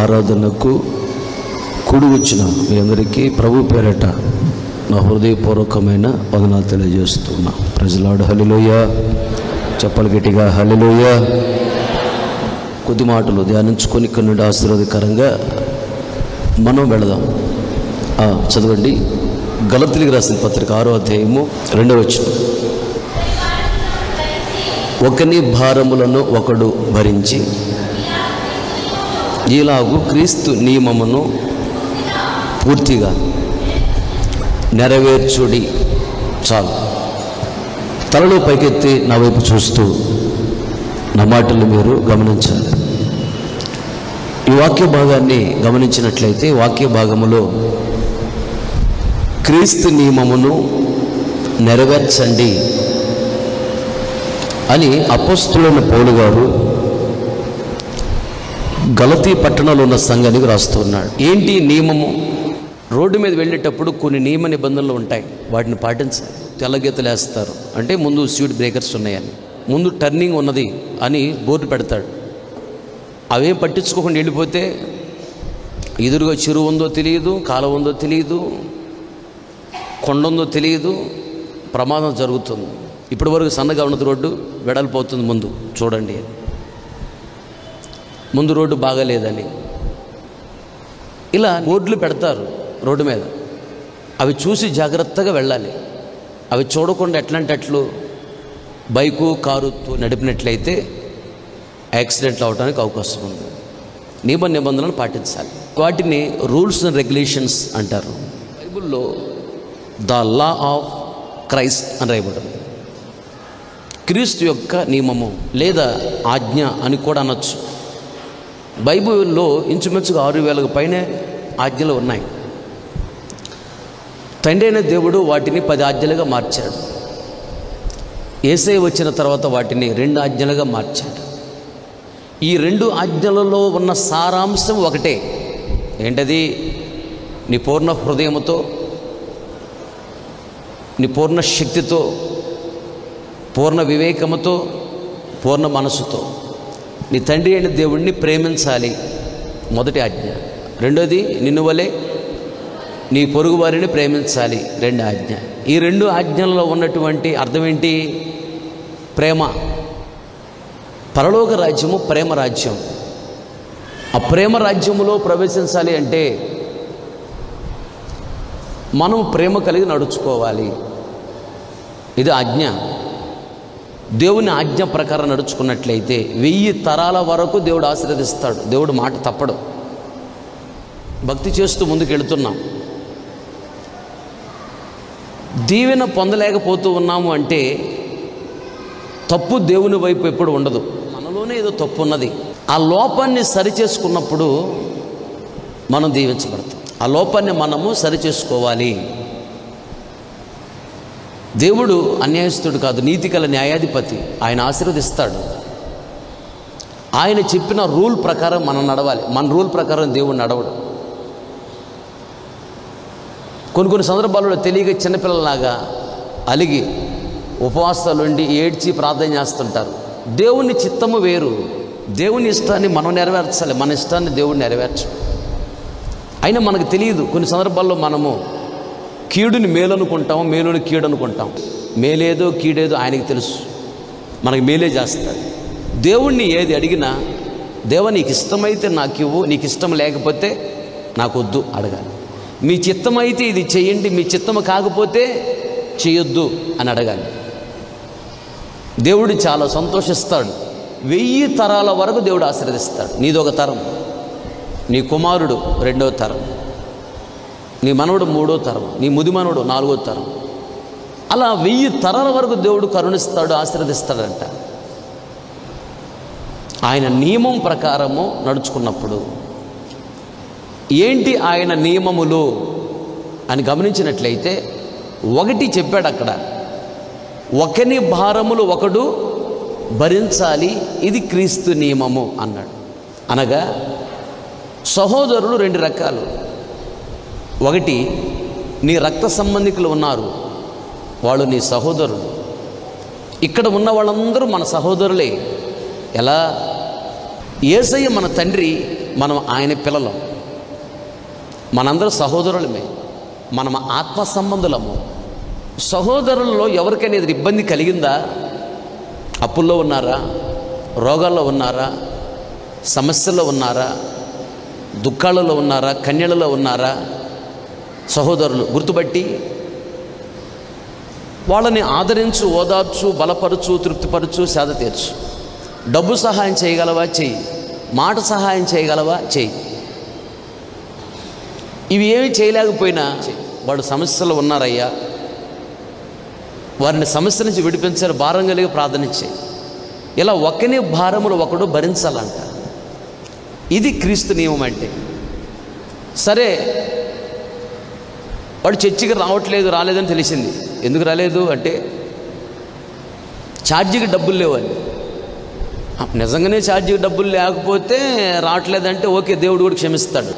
ఆరాధనకు కూడి వచ్చిన మీ అందరికీ ప్రభు పేరట నా హృదయపూర్వకమైన వందనాలు తెలియజేస్తున్నా. ప్రజలాడు హల్లెలూయా, చెప్పలు గట్టిగా హల్లెలూయా. కొద్ది మాటలు ధ్యానించుకొని ఇక్కడ నుండి ఆశీర్వాదకరంగా మనం వెళదాం. చదవండి. గలతీయులకు రాసిన పత్రిక 6వ అధ్యాయము 2వ వచనం. ఒకని భారములను ఒకడు భరించి ఇలాగు క్రీస్తు నియమమును పూర్తిగా నెరవేర్చుడి. చాలు. తలలో పైకెత్తి నా వైపు చూస్తూ నా మాటలు మీరు గమనించాలి. ఈ వాక్య భాగాన్ని గమనించినట్లయితే వాక్య భాగములో క్రీస్తు నియమమును నెరవేర్చండి అని అపోస్తలుడైన పౌలు గారు గలతీ పట్టణంలో ఉన్న సంఘానికి రాస్తూ ఉన్నాడు. ఏంటి నియమము? రోడ్డు మీద వెళ్ళేటప్పుడు కొన్ని నియమ నిబంధనలు ఉంటాయి, వాటిని పాటించాలి. తెల్లగీతలు వేస్తారు అంటే ముందు స్పీడ్ బ్రేకర్స్ ఉన్నాయని, ముందు టర్నింగ్ ఉన్నది అని బోర్డు పెడతాడు. అవే పట్టించుకోకుండా వెళ్ళిపోతే ఎదురుగా చెరువు ఉందో తెలియదు, కాలువ ఉందో తెలియదు, కొండ ఉందో తెలియదు, ప్రమాదం జరుగుతుంది. ఇప్పటి వరకు సన్నగా ఉన్నది రోడ్డు వెడల్పోతుంది, ముందు చూడండి, ముందు రోడ్డు బాగాలేదని. ఇలా బోర్డులు పెడతారు రోడ్డు మీద, అవి చూసి జాగ్రత్తగా వెళ్ళాలి. అవి చూడకుండా ఎట్లాంటి అట్లు బైకు కారుతో నడిపినట్లయితే యాక్సిడెంట్లు అవడానికి అవకాశం ఉంది. నియమ నిబంధనలు పాటించాలి. వాటిని రూల్స్ అండ్ రెగ్యులేషన్స్ అంటారు. బైబిల్లో ద లా ఆఫ్ క్రైస్ట్ అని రాయబడింది. క్రీస్తు యొక్క నియమము లేదా ఆజ్ఞ అని కూడా అనొచ్చు. బైబిల్లో ఇంచుమించుగా 6,000కు పైనే ఆజ్ఞలు ఉన్నాయి. తండ్రి అయిన దేవుడు వాటిని 10 ఆజ్ఞలుగా మార్చాడు. యేసయ్య వచ్చిన తర్వాత వాటిని 2 ఆజ్ఞలుగా మార్చాడు. ఈ 2 ఆజ్ఞలలో ఉన్న సారాంశం ఒకటే. ఏంటది? నీ పూర్ణ హృదయముతో, నీ పూర్ణ శక్తితో, పూర్ణ వివేకముతో, పూర్ణ మనసుతో నీ తండ్రి అయిన దేవుడిని ప్రేమించాలి, మొదటి ఆజ్ఞ. రెండోది నిన్ను వలె నీ పొరుగు వారిని ప్రేమించాలి, 2వ ఆజ్ఞ. ఈ 2 ఆజ్ఞలలో ఉన్నటువంటి అర్థం ఏంటి? ప్రేమ. పరలోక రాజ్యము ప్రేమ రాజ్యం. ఆ ప్రేమ రాజ్యములో ప్రవేశించాలి అంటే మనం ప్రేమ కలిగి నడుచుకోవాలి. ఇది ఆజ్ఞ. దేవుని ఆజ్ఞ ప్రకారం నడుచుకున్నట్లయితే 1000 తరాల వరకు దేవుడు ఆశీర్వదిస్తాడు. దేవుడు మాట తప్పడు. భక్తి చేస్తూ ముందుకు వెళుతున్నాం. దీవెన పొందలేకపోతూ ఉన్నాము అంటే తప్పు దేవుని వైపు ఎప్పుడు ఉండదు, మనలోనే ఏదో తప్పు ఉన్నది. ఆ లోపాన్ని సరిచేసుకున్నప్పుడు మనం దీవించబడతాం. ఆ లోపాన్ని మనము సరిచేసుకోవాలి. దేవుడు అన్యాయస్తుడు కాదు, నీతిగల న్యాయాధిపతి. ఆయన ఆశీర్వదిస్తాడు. ఆయన చెప్పిన రూల్ ప్రకారం మనం నడవాలి. మన రూల్ ప్రకారం దేవుడు నడవడు. కొన్ని సందర్భాల్లో తెలియక చిన్నపిల్లలాగా అలిగి ఉపవాసాలు ఉండి ఏడ్చి ప్రార్థన చేస్తుంటారు. దేవుని చిత్తము వేరు. దేవుని ఇష్టాన్ని మనం నెరవేర్చాలి, మన ఇష్టాన్ని దేవుడు నెరవేర్చు. అయినా మనకు తెలియదు. కొన్ని సందర్భాల్లో మనము కీడుని మేలు అనుకుంటాం, మేలుని కీడు అనుకుంటాం. మేలేదో కీడేదో ఆయనకి తెలుసు, మనకి మేలే చేస్తాడు. దేవుణ్ణి ఏది అడిగినా, దేవా నీకు ఇష్టమైతే నాకు ఇవ్వు, నీకు ఇష్టం లేకపోతే నాకు వద్దు అడగాలి. మీ చిత్తమైతే ఇది చేయండి, మీ చిత్తము కాకపోతే చేయొద్దు అని అడగాలి. దేవుడు చాలా సంతోషిస్తాడు. 1000 తరాల వరకు దేవుడు ఆశీర్వదిస్తాడు. నీదొక తరం, నీ కుమారుడు 2వ తరం, నీ మనవడు 3వ తరం, నీ ముది మనవడు 4వ తరం. అలా 1000 తరాల వరకు దేవుడు కరుణిస్తాడు, ఆశీర్వదిస్తాడంట. ఆయన నియమం ప్రకారము నడుచుకున్నప్పుడు. ఏంటి ఆయన నియమములు అని గమనించినట్లయితే ఒకటి చెప్పాడు అక్కడ. ఒకని భారములు ఒకడు భరించాలి, ఇది క్రీస్తు నియమము అన్నాడు. అనగా సహోదరులు 2 రకాలు. ఒకటి, నీ రక్త సంబంధికులు ఉన్నారు, వాళ్ళు నీ సహోదరులు. ఇక్కడ ఉన్న వాళ్ళందరూ మన సహోదరులే. ఎలా? యేసయ్య మన తండ్రి, మనం ఆయన పిల్లలం, మనందరూ సహోదరులమే, మనం ఆత్మ సంబంధులము. సహోదరులలో ఎవరికైనా ఏదైనా ఇబ్బంది కలిగిందా? అప్పుల్లో ఉన్నారా? రోగాల్లో ఉన్నారా? సమస్యల్లో ఉన్నారా? దుఃఖాలలో ఉన్నారా? కన్యలలో ఉన్నారా? సహోదరులు గుర్తుపట్టి వాళ్ళని ఆదరించు, ఓదార్చు, బలపరచు, తృప్తిపరచు, సేద తీర్చు. డబ్బు సహాయం చేయగలవా? చెయ్యి. మాట సహాయం చేయగలవా? చెయ్యి. ఇవి ఏమి చేయలేకపోయినా వాడు సమస్యలు ఉన్నారయ్యా, వారిని సమస్య నుంచి విడిపించారు, భారం కలిగి ప్రార్థన చేయి. ఇలా ఒకని భారములు ఒకడు భరించాలంట. ఇది క్రీస్తు నియమం అంటే. సరే, వాడు చర్చికి రాలేదని తెలిసింది. ఎందుకు రాలేదు అంటే ఛార్జీకి డబ్బులు లేవని. నిజంగానే ఛార్జీకి డబ్బులు లేకపోతే రావట్లేదంటే ఓకే, దేవుడు కూడా క్షమిస్తాడు.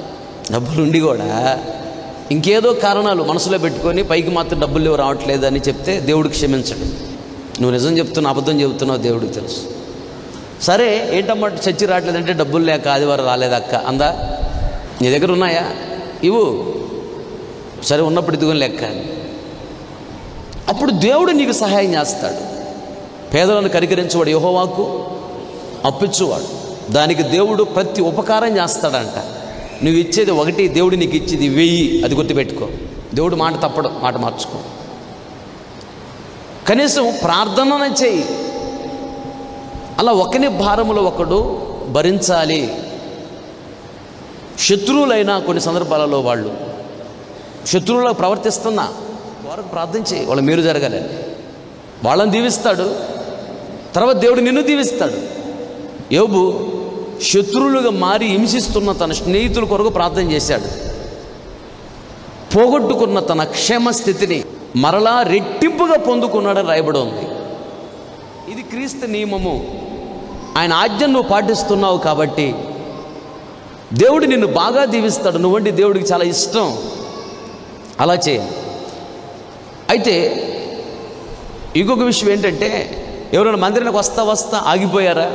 డబ్బులు ఉండి కూడా ఇంకేదో కారణాలు మనసులో పెట్టుకొని పైకి మాత్రం డబ్బులు లేవు, రావట్లేదు అని చెప్తే దేవుడికి క్షమించడు. నువ్వు నిజం చెప్తున్నావు, అబద్ధం చెబుతున్నావు, దేవుడికి తెలుసు. సరే, ఏంటమ్మా చర్చి రావట్లేదంటే డబ్బులు లేక ఆదివారం రాలేదక్క అందా? నీ దగ్గర ఉన్నాయా? ఇవ్వు. సరే, ఉన్నప్పుడు ఇదిగోని లెక్క అని. అప్పుడు దేవుడు నీకు సహాయం చేస్తాడు. పేదలను కనికరించేవాడు యెహోవాకు అప్పిచ్చువాడు. దానికి దేవుడు ప్రతి ఉపకారం చేస్తాడంట. నువ్వు ఇచ్చేది ఒకటి, దేవుడు నీకు ఇచ్చేది 1000. అది గుర్తుపెట్టుకో. దేవుడు మాట తప్పడు, మాట మార్చుకో. కనీసం ప్రార్థన చెయ్యి. అలా ఒకని భారములో ఒకడు భరించాలి. శత్రువులైనా కొన్ని సందర్భాలలో వాళ్ళు శత్రువులకు ప్రవర్తిస్తున్నా వారికి ప్రార్థన చేయి, వాళ్ళ మేలు జరగాలని. వాళ్ళని దీవిస్తాడు, తర్వాత దేవుడు నిన్ను దీవిస్తాడు. యోబు శత్రువులుగా మారి హింసిస్తున్న తన స్నేహితుల కొరకు ప్రార్థన చేశాడు. పోగొట్టుకున్న తన క్షేమ స్థితిని మరలా రెట్టింపుగా పొందుకున్నాడని రాయబడి ఉంది. ఇది క్రీస్తు నియమము. ఆయన ఆజ్ఞను నువ్వు పాటిస్తున్నావు కాబట్టి దేవుడు నిన్ను బాగా దీవిస్తాడు. నువ్వంటే దేవుడికి చాలా ఇష్టం. అలా చేయాలి. అయితే ఇంకొక విషయం ఏంటంటే, ఎవరైనా మందిరానికి వస్తా ఆగిపోయారా?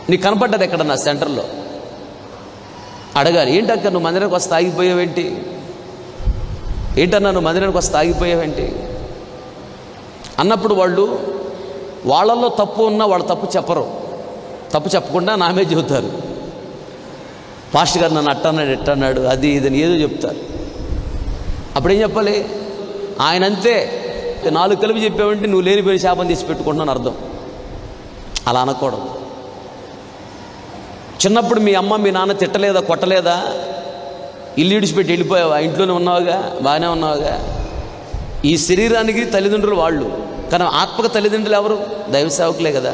నీకు కనపడ్డది ఎక్కడన్నా సెంటర్లో అడగాలి. ఏంటక్క నువ్వు మందిరానికి వస్తా ఆగిపోయావేంటి? ఏంటన్నా నువ్వు మందిరానికి వస్తా ఆగిపోయావేంటి అన్నప్పుడు వాళ్ళల్లో తప్పు ఉన్నా వాళ్ళు తప్పు చెప్పరు. తప్పు చెప్పకుండా నామే చెబుతారు. పాస్టర్ గారు నన్ను అట్టన్నాడు, ఎట్టన్నాడు, అది ఇదని ఏదో చెప్తారు. అప్పుడేం చెప్పాలి? ఆయన అంతే, 4 కలిపి చెప్పావంటే నువ్వు లేనిపోయి శాపం తీసి పెట్టుకుంటున్నాను అర్థం. అలా అనకూడదు. చిన్నప్పుడు మీ అమ్మ మీ నాన్న తిట్టలేదా, కొట్టలేదా? ఇల్లు ఇడిచిపెట్టి వెళ్ళిపోయావా? ఇంట్లోనే ఉన్నావుగా, బాగానే ఉన్నావుగా. ఈ శరీరానికి తల్లిదండ్రులు వాళ్ళు, కానీ ఆత్మక తల్లిదండ్రులు ఎవరు? దైవ సేవకులే కదా.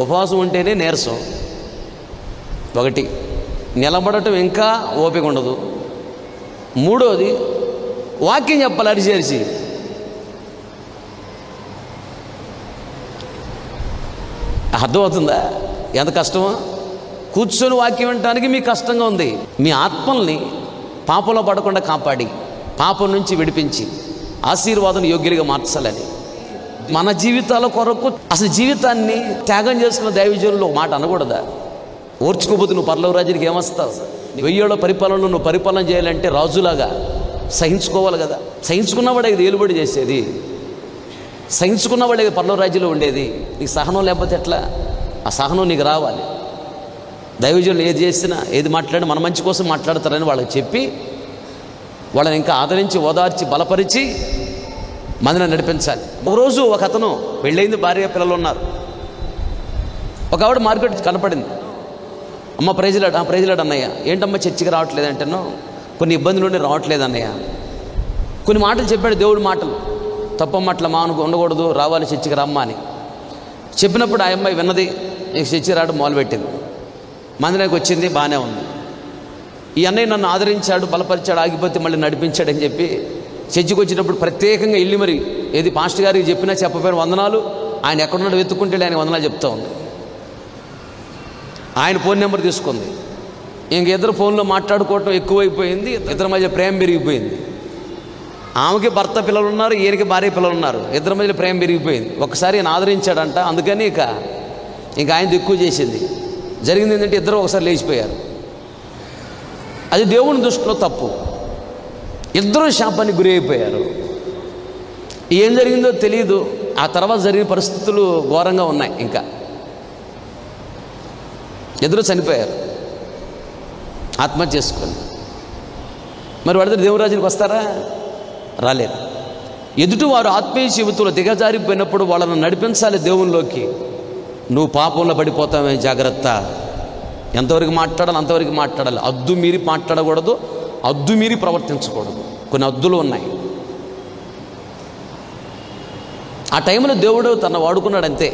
ఉపవాసం ఉంటేనే నీరసం. ఒకటి, నిలబడటం ఇంకా ఓపిక ఉండదు. మూడోది, వాక్యం చెప్పాలి అరిచేరిచి. అర్థమవుతుందా ఎంత కష్టమో? కూర్చొని వాక్యం వినటానికి మీకు కష్టంగా ఉంది. మీ ఆత్మల్ని పాపంలో పడకుండా కాపాడి, పాపం నుంచి విడిపించి ఆశీర్వాదం యోగ్యులుగా మార్చాలని మన జీవితాల కొరకు అసలు జీవితాన్ని త్యాగం చేసుకున్న దైవజనులు మాట అనకూడదా? ఓర్చుకోబోతు నువ్వు పరలోక రాజ్యానికి ఏమొస్తావు? 1000 ఏళ్ల పరిపాలనలో నువ్వు పరిపాలన చేయాలంటే రాజులాగా సహించుకోవాలి కదా. సహించుకున్నవాడే ఇది ఏలుబడి చేసేది, సహించుకున్నవాడే పరలోక రాజ్యంలో ఉండేది. నీకు సహనం లేకపోతే ఎట్లా? ఆ సహనం నీకు రావాలి. దైవజనులు ఏది చేసినా, ఏది మాట్లాడినా మన మంచి కోసం మాట్లాడతారని వాళ్ళకి చెప్పి వాళ్ళని ఇంకా ఆదరించి, ఓదార్చి, బలపరిచి మందిని నడిపించాలి. ఒకరోజు ఒక అతను పెళ్ళైంది, భార్య పిల్లలు ఉన్నారు. ఒక ఆవిడ మార్కెట్ కనపడింది. అమ్మ ప్రైజ్లాడు అన్నయ్య. ఏంటమ్మా చర్చికి రావట్లేదంటేనో కొన్ని ఇబ్బందులు ఉండి రావట్లేదు అన్నయ్య. కొన్ని మాటలు చెప్పాడు, దేవుడి మాటలు. తప్పమ్మ అట్లా ఉండకూడదు, రావాలి చర్చికి రమ్మ అని చెప్పినప్పుడు ఆ అమ్మాయి విన్నది. నీకు చర్చికి రావడం మొదలుపెట్టింది. మందిరానికి వచ్చింది, బాగానే ఉంది. ఈ అన్నయ్య నన్ను ఆదరించాడు, బలపరిచాడు, ఆగిపోతే మళ్ళీ నడిపించాడని చెప్పి చర్చికి వచ్చినప్పుడు ప్రత్యేకంగా ఇల్లు మరి ఏది పాస్టర్ గారికి చెప్పినా చెప్పపోయిన వందనాలు, ఆయన ఎక్కడున్నాడు వెతుక్కుంటే ఆయన వందనాలు చెప్తా ఉంది. ఆయన ఫోన్ నెంబర్ తీసుకుంది. ఇంక ఇద్దరు ఫోన్లో మాట్లాడుకోవటం ఎక్కువైపోయింది. ఇద్దరి మధ్య ప్రేమ పెరిగిపోయింది. ఆమెకి భర్త పిల్లలు ఉన్నారు, ఈయనకి భార్య పిల్లలు ఉన్నారు. ఇద్దరి మధ్య ప్రేమ పెరిగిపోయింది. ఒకసారి ఆయన ఆదరించాడంట, అందుకని ఇక ఆయన ఎక్కువ చేసింది. జరిగింది ఏంటంటే ఇద్దరు ఒకసారి లేచిపోయారు. అది దేవుని దృష్టిలో తప్పు. ఇద్దరు శాపానికి గురి అయిపోయారు. ఏం జరిగిందో తెలియదు. ఆ తర్వాత జరిగిన పరిస్థితులు ఘోరంగా ఉన్నాయి. ఇంకా ఇద్దరు చనిపోయారు ఆత్మహత్య చేసుకొని. మరి వాళ్ళిద్దరు దేవురాజ్యానికి వస్తారా? రాలేరు. ఎదుటి వారు ఆత్మీయ జీవితంలో దిగజారిపోయినప్పుడు వాళ్ళను నడిపించాలి దేవునిలోకి. నువ్వు పాపంలో పడిపోతావే, జాగ్రత్త. ఎంతవరకు మాట్లాడాలి అంతవరకు మాట్లాడాలి. అద్దు మీరి మాట్లాడకూడదు, అద్దు మీరి ప్రవర్తించకూడదు. కొన్ని అద్దులు ఉన్నాయి. ఆ టైంలో దేవుడు తన వాడుకున్నాడు అంతే.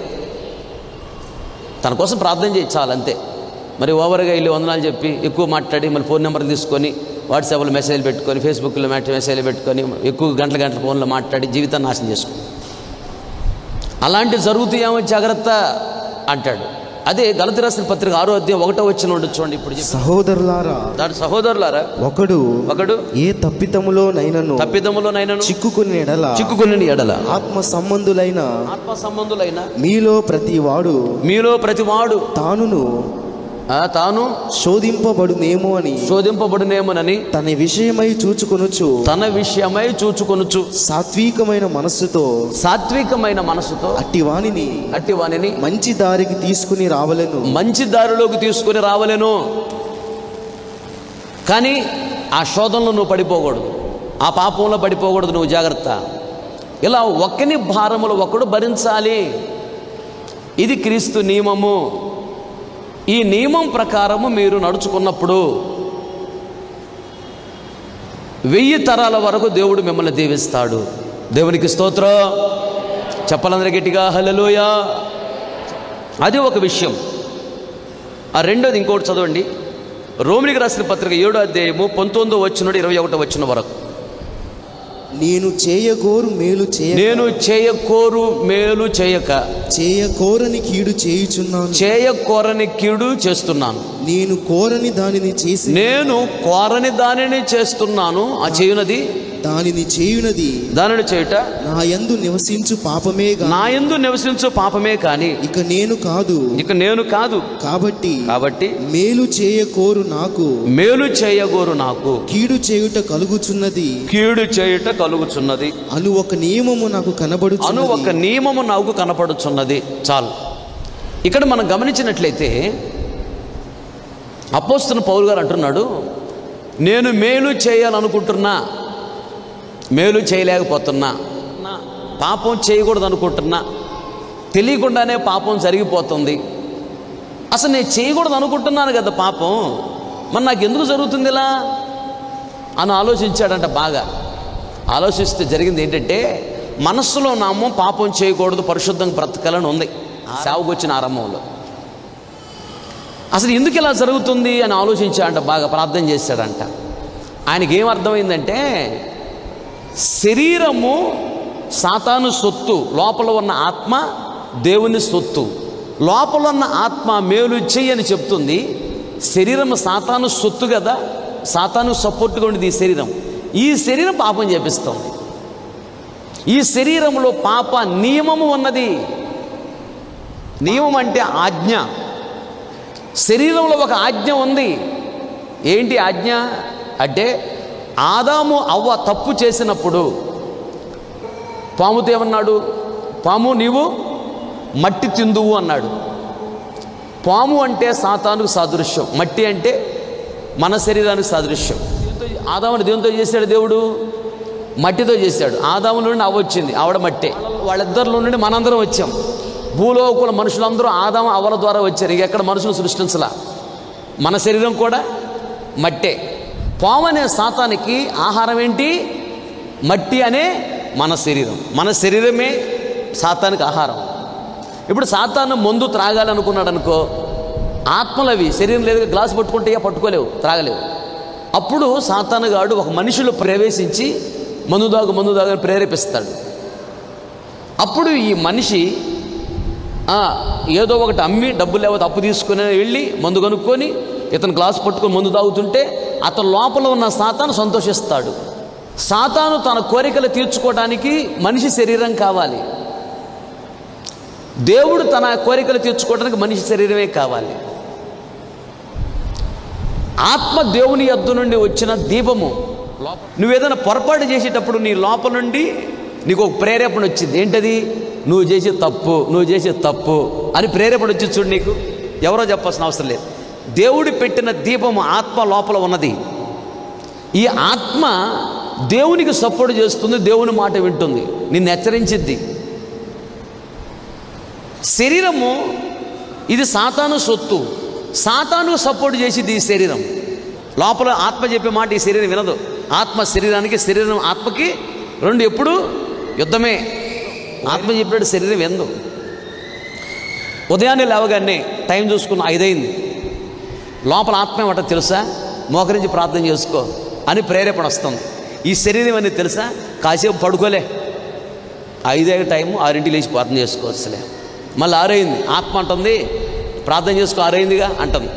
తన కోసం ప్రార్థన చేయించాలంతే. మరి ఓవర్గా వెళ్ళి వందనాలు చెప్పి ఎక్కువ మాట్లాడి మళ్ళీ ఫోన్ నెంబర్లు తీసుకొని వాట్సాప్లో మెసేజ్లు పెట్టుకొని ఫేస్బుక్లో మెసేజ్లు పెట్టుకొని ఎక్కువ గంటల ఫోన్లో మాట్లాడి జీవితాన్ని నాశనం చేసుకో. అలాంటివి జరుగుతాయేమో, జాగ్రత్త అంటాడు. అదే గలతీ రాసిన పత్రిక 6వ అధ్యాయం 1వ వచనం చూడండి. ఇప్పుడు సహోదరులారా ఒకడు ఏ తప్పిదములోనైనను చిక్కుకుని ఎడల ఆత్మ సంబంధులైన మీలో ప్రతివాడు తాను శోధింపబడునేమోనని తన విషయమై చూచుకొనుచు సాత్వికమైన మనస్సుతో అట్టివానిని మంచి దారికి తీసుకుని రావలెను. మంచి దారిలోకి తీసుకుని రావలెను. కానీ ఆ శోధనలో నువ్వు పడిపోకూడదు, ఆ పాపంలో పడిపోకూడదు. నువ్వు జాగ్రత్త. ఇలా ఒక్కని భారములు ఒకడు భరించాలి. ఇది క్రీస్తు నియమము. ఈ నియమం ప్రకారము మీరు నడుచుకున్నప్పుడు 1000 తరాల వరకు దేవుడు మిమ్మల్ని దీవిస్తాడు. దేవునికి స్తోత్రం. చెప్పాలందరూ గట్టిగా హల్లెలూయా. అది ఒక విషయం. ఆ రెండోది ఇంకోటి చదవండి. రోమిలికి రాసిన పత్రిక 7వ అధ్యాయము 19వ వచనం నుండి 21వ వచనం వరకు. నేను చేయకోరు మేలు చేయక చేయకోరని కీడు చేస్తున్నాను. నేను కోరని దానిని చేస్తున్నాను. ఆ చేయునది దానిని చేయుట నా యందు నివసించు పాపమే కాని ఇక నేను కాదు. కాబట్టి మేలు చేయకోరు నాకు కీడు చేయుట కలుగుచున్నది అను ఒక నియమము నాకు కనబడుచున్నది. చాలు. ఇక్కడ మనం గమనించినట్లయితే అపోస్తలుడైన పౌలు గారు అంటున్నాడు, నేను మేలు చేయాలనుకుంటున్నా, మేలు చేయలేకపోతున్నా, పాపం చేయకూడదు అనుకుంటున్నా, తెలియకుండానే పాపం జరిగిపోతుంది. అసలు నేను చేయకూడదు అనుకుంటున్నాను కదా పాపం, మరి నాకు ఎందుకు జరుగుతుంది ఇలా అని ఆలోచించాడంట. బాగా ఆలోచిస్తే జరిగింది ఏంటంటే, మనస్సులో నామం పాపం చేయకూడదు, పరిశుద్ధంగా బ్రతకాలని ఉంది సేవకొచ్చిన ఆరంభంలో. అసలు ఎందుకు ఇలా జరుగుతుంది అని ఆలోచించాడంట. బాగా ప్రార్థన చేశాడంట. ఆయనకి ఏం అర్థమైందంటే, శరీరము సాతాను సొత్తు, లోపల ఉన్న ఆత్మ దేవుని సొత్తు. లోపల ఉన్న ఆత్మ మేలు చెయ్యని చెప్తుంది. శరీరం సాతాను సొత్తు కదా, సాతాను సపోర్ట్గా ఉండేది ఈ శరీరం. ఈ శరీరం పాపం చేపిస్తుంది. ఈ శరీరంలో పాప నియమము ఉన్నది. నియమం అంటే ఆజ్ఞ. శరీరంలో ఒక ఆజ్ఞ ఉంది. ఏంటి ఆజ్ఞ అంటే, ఆదాము అవ్వ తప్పు చేసినప్పుడు పాముతో ఏమన్నాడు? పాము నీవు మట్టి తిందువు అన్నాడు. పాము అంటే సాతానుకు సాదృశ్యం, మట్టి అంటే మన శరీరానికి సాదృశ్యం. ఆదాముని దేవునితో చేశాడు దేవుడు, మట్టితో చేశాడు. ఆదాము నుండి అవ్వ వచ్చింది, ఆవిడ మట్టే. వాళ్ళిద్దరిలో నుండి మనందరం వచ్చాం. భూలోకుల మనుషులందరూ ఆదాము అవ్వల ద్వారా వచ్చారు. ఇక ఎక్కడ మనుషులు సృష్టించలా. మన శరీరం కూడా మట్టే. పాము అనే సాతానికి ఆహారం ఏంటి? మట్టి అనే మన శరీరం. మన శరీరమే సాతానికి ఆహారం. ఇప్పుడు సాతాను మందు త్రాగాలనుకున్నాడు అనుకో, ఆత్మలవి శరీరం లేదు, గ్లాసు పట్టుకుంటే పట్టుకోలేవు, త్రాగలేవు. అప్పుడు సాతానుగాడు ఒక మనిషిలో ప్రవేశించి మందు దాగని ప్రేరేపిస్తాడు. అప్పుడు ఈ మనిషి ఏదో ఒకటి అమ్మి డబ్బులు లేకపోతే అప్పు తీసుకుని వెళ్ళి మందు కొనుక్కొని ఇతను గ్లాసు పట్టుకొని మందు తాగుతుంటే అతను లోపల ఉన్న సాతాను సంతోషిస్తాడు. సాతాను తన కోరికలు తీర్చుకోవడానికి మనిషి శరీరం కావాలి. దేవుడు తన కోరికలు తీర్చుకోవడానికి మనిషి శరీరమే కావాలి. ఆత్మ దేవుని యొద్ద నుండి వచ్చిన దీపము. నువ్వేదైనా పొరపాటు చేసేటప్పుడు నీ లోపల నుండి నీకు ఒక ప్రేరేపణ వచ్చింది. ఏంటది? నువ్వు చేసే తప్పు అని ప్రేరేపణ వచ్చి చూడు. నీకు ఎవరో చెప్పాల్సిన అవసరం లేదు. దేవుడు పెట్టిన దీపము ఆత్మ లోపల ఉన్నది. ఈ ఆత్మ దేవునికి సపోర్ట్ చేస్తుంది, దేవుని మాట వింటుంది, నిన్ను హెచ్చరించిద్ది. శరీరము ఇది సాతాను సొత్తు, సాతాను సపోర్ట్ చేసిద్ది ఈ శరీరం. లోపల ఆత్మ చెప్పే మాట ఈ శరీరం వినదు. ఆత్మ శరీరానికి, శరీరం ఆత్మకి రెండు ఎప్పుడు యుద్ధమే. ఆత్మ చెప్పాడు, శరీరం వినదు. ఉదయాన్నే లేవగానే టైం చూసుకున్న 5 అయింది. లోపల ఆత్మ ఏమంట తెలుసా? మోకరించి ప్రార్థన చేసుకో అని ప్రేరేపణ వస్తుంది. ఈ శరీరం అని తెలుసా? కాసేపు పడుకోలే, 5 టైము 6 లేచి ప్రార్థన చేసుకోవచ్చులే. మళ్ళీ 6 అయింది, ఆత్మ అంటుంది ప్రార్థన చేసుకో, 6 అయిందిగా అంటుంది.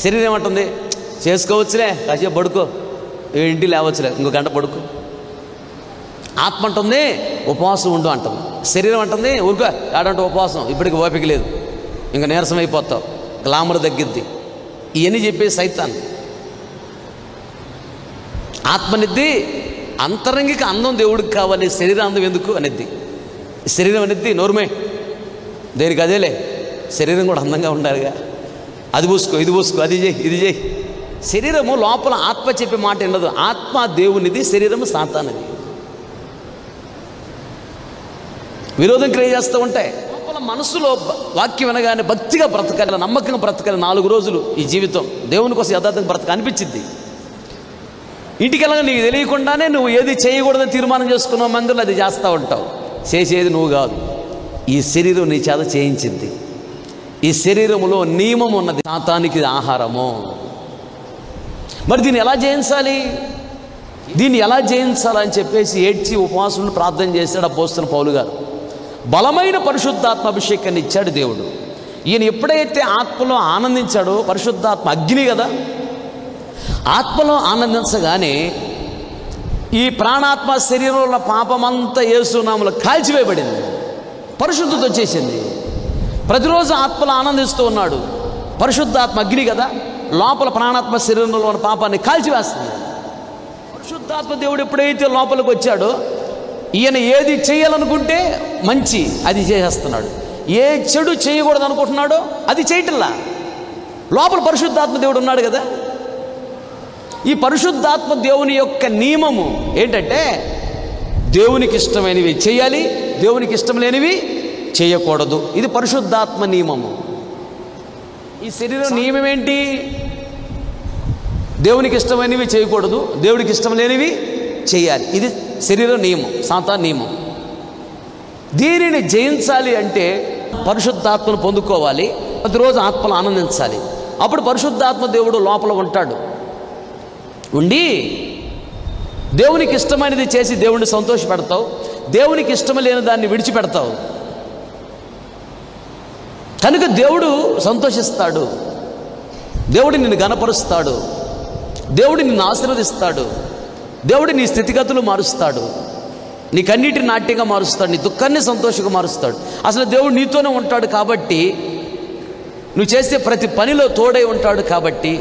శరీరం ఏమంటుంది? చేసుకోవచ్చులే, కాసేపు పడుకో, 7 లేవచ్చులే, ఇంకో గంట పడుకో. ఆత్మ అంటుంది ఉపవాసం ఉండు అంటుంది. శరీరం అంటుంది ఊరుకో, ఆడంటే ఉపవాసం, ఇప్పటికి ఓపిక లేదు, ఇంకా నీరసం అయిపోతావు, గ్లామర్ తగ్గిద్ది. ఇవన్నీ చెప్పేసి సైతాన్. ఆత్మనిద్ది అంతరంగిక అందం దేవుడికి కావాలి, శరీరం అందం ఎందుకు అనిద్ది. శరీరం అనిద్ది నోరుమే, దేనికి అదేలే, శరీరం కూడా అందంగా ఉండాలిగా, అది పూసుకో, ఇది పూసుకో, అది చేయి, ఇది చేయి. శరీరము లోపల ఆత్మ చెప్పే మాట ఉండదు. ఆత్మ దేవునిది, శరీరము సాతానిది. విరోధం క్రియ చేస్తూ ఉంటాయి. లోపల మనసులో వాక్యం వినగానే భక్తిగా బ్రతకాలి, నమ్మకంగా బ్రతకాలి. 4 రోజులు ఈ జీవితం దేవుని కోసం యథార్థంగా బ్రతక అనిపించింది. ఇంటికి వెళ్ళగా నీకు తెలియకుండానే నువ్వు ఏది చేయకూడదని తీర్మానం చేసుకున్నావు, మందులు అది చేస్తూ ఉంటావు. చేసేది నువ్వు కాదు, ఈ శరీరం నీ చేత చేయించింది. ఈ శరీరంలో నియమం ఉన్నది, సాతానికి ఆహారము. మరి దీన్ని ఎలా జయించాలి? దీన్ని ఎలా జయించాలని చెప్పేసి ఏడ్చి ఉపవాసం ప్రార్థన చేశాడు అపోస్తలుడైన పౌలు గారు. బలమైన పరిశుద్ధాత్మ అభిషేకాన్ని ఇచ్చాడు దేవుడు. ఈయన ఎప్పుడైతే ఆత్మలో ఆనందించాడో, పరిశుద్ధాత్మ అగ్ని కదా, ఆత్మలో ఆనందించగానే ఈ ప్రాణాత్మ శరీరంలో ఉన్న పాపమంతా యేసు నామములో కాల్చివేయబడింది, పరిశుద్ధత వచ్చేసింది. ప్రతిరోజు ఆత్మలో ఆనందిస్తూ ఉన్నాడు. పరిశుద్ధాత్మ అగ్ని కదా, లోపల ప్రాణాత్మ శరీరంలో ఉన్న పాపాన్ని కాల్చివేస్తుంది. పరిశుద్ధాత్మ దేవుడు ఎప్పుడైతే లోపలికి వచ్చాడో, ఈయన ఏది చేయాలనుకుంటే మంచి అది చేసేస్తున్నాడు, ఏ చెడు చేయకూడదు అనుకుంటున్నాడో అది చేయటంలా. లోపల పరిశుద్ధాత్మ దేవుడు ఉన్నాడు కదా. ఈ పరిశుద్ధాత్మ దేవుని యొక్క నియమము ఏంటంటే, దేవునికి ఇష్టమైనవి చేయాలి, దేవునికి ఇష్టం లేనివి చేయకూడదు. ఇది పరిశుద్ధాత్మ నియమము. ఈ శరీరం నియమం ఏంటి? దేవునికి ఇష్టమైనవి చేయకూడదు, దేవుడికి ఇష్టం లేనివి చేయాలి. ఇది శరీర నియమం, సాతాను నియమం. దీనిని జయించాలి అంటే పరిశుద్ధాత్మను పొందుకోవాలి, ప్రతిరోజు ఆత్మలో ఆనందించాలి. అప్పుడు పరిశుద్ధాత్మ దేవుడు లోపల ఉంటాడు. ఉండి దేవునికి ఇష్టమైనది చేసి దేవుడిని సంతోషపెడతావు, దేవునికి ఇష్టం లేని దాన్ని విడిచిపెడతావు. కనుక దేవుడు సంతోషిస్తాడు, దేవుడు నిన్ను ఘనపరుస్తాడు, దేవుడు నిన్ను ఆశీర్వదిస్తాడు, దేవుడు నీ స్థితిగతులు మారుస్తాడు, నీ కన్నీటిని నాట్యంగా మారుస్తాడు, నీ దుఃఖాన్ని సంతోషంగా మారుస్తాడు. అసలు దేవుడు నీతోనే ఉంటాడు కాబట్టి, నువ్వు చేసే ప్రతి పనిలో తోడై ఉంటాడు కాబట్టి,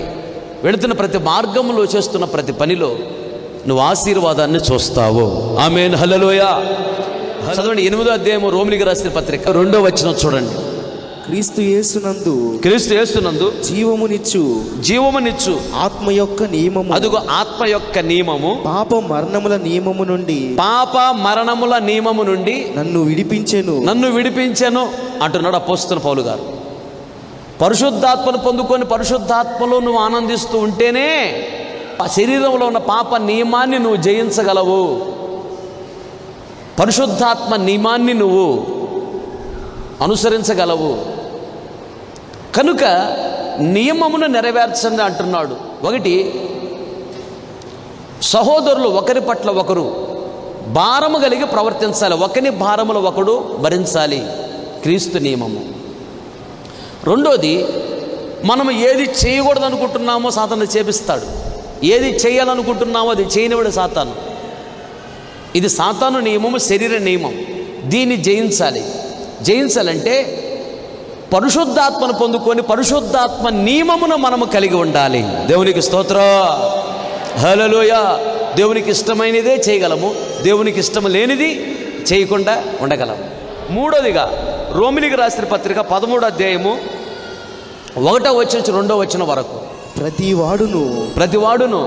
వెళుతున్న ప్రతి మార్గంలో చేస్తున్న ప్రతి పనిలో నువ్వు ఆశీర్వాదాన్ని చూస్తావు. ఆమేన్, హల్లెలూయా. చదవండి 8వ అధ్యాయము రోమిలికి రాసిన పత్రిక 2వ వచనం చూడండి. క్రీస్తు యేసునందు జీవమునిచ్చు ఆత్మ యొక్క నియమము, అదుగో ఆత్మ యొక్క నియమము పాప మరణముల నియమము నుండి నన్ను విడిపించెను అంటున్నాడు అపోస్తలుడైన పౌలు గారు. పరిశుద్ధాత్మను పొందుకొని పరిశుద్ధాత్మలో నువ్వు ఆనందిస్తూ ఉంటేనే ఆ శరీరంలో ఉన్న పాప నియమాన్ని నువ్వు జయించగలవు. పరిశుద్ధాత్మ నియమాన్ని నువ్వు అనుసరించగలవు. కనుక నియమమును నెరవేర్చండి అంటున్నాడు. 1, సహోదరులు ఒకరి పట్ల ఒకరు భారము కలిగి ప్రవర్తించాలి, ఒకని భారములు ఒకడు భరించాలి, క్రీస్తు నియమము. 2, మనం ఏది చేయకూడదు అనుకుంటున్నామో సాతాను చేపిస్తాడు, ఏది చేయాలనుకుంటున్నామో అది చేయనివాడు సాతాను. ఇది సాతాను నియమము, శరీర నియమం. దీన్ని జయించాలంటే పరిశుద్ధాత్మను పొందుకొని పరిశుద్ధాత్మ నియమమును మనము కలిగి ఉండాలి. దేవునికి స్తోత్రం, హల్లెలూయా. దేవునికి ఇష్టమైనదే చేయగలము, దేవునికి ఇష్టం లేనిది చేయకుండా ఉండగలము. మూడోదిగా రోమిలికి రాసిన పత్రిక 13వ అధ్యాయము 1వ వచనం నుంచి 2వ వచనం వరకు, ప్రతివాడును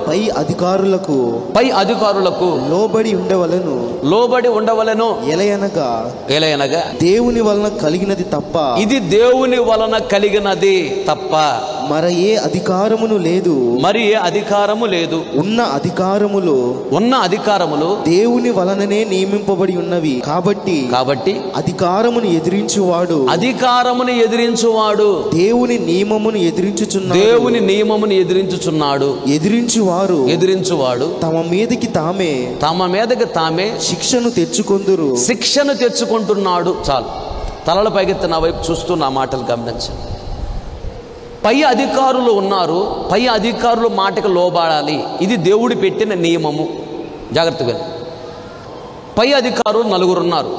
పై అధికారులకు లోబడి ఉండవలెను. ఎలయనగా దేవుని వలన కలిగినది తప్ప, ఇది దేవుని వలన కలిగినది తప్ప మరి ఏ అధికారము లేదు. ఉన్న అధికారములు దేవుని వలననే నియమింపబడి ఉన్నవి. కాబట్టి అధికారమును ఎదిరించువాడు దేవుని నియమమును ఎదిరించుచున్నాడు. ఎదిరించువాడు తమ మీదకి తామే శిక్షను తెచ్చుకుంటున్నాడు. చాలు, తలల పైకెత్తి నా వైపు చూస్తూ నా మాటలు గమనించండి. పై అధికారులు ఉన్నారు, పై అధికారులు మాటకు లోబడాలి. ఇది దేవుడు పెట్టిన నియమము. జాగ్రత్తగా, పై అధికారులు 4 ఉన్నారు.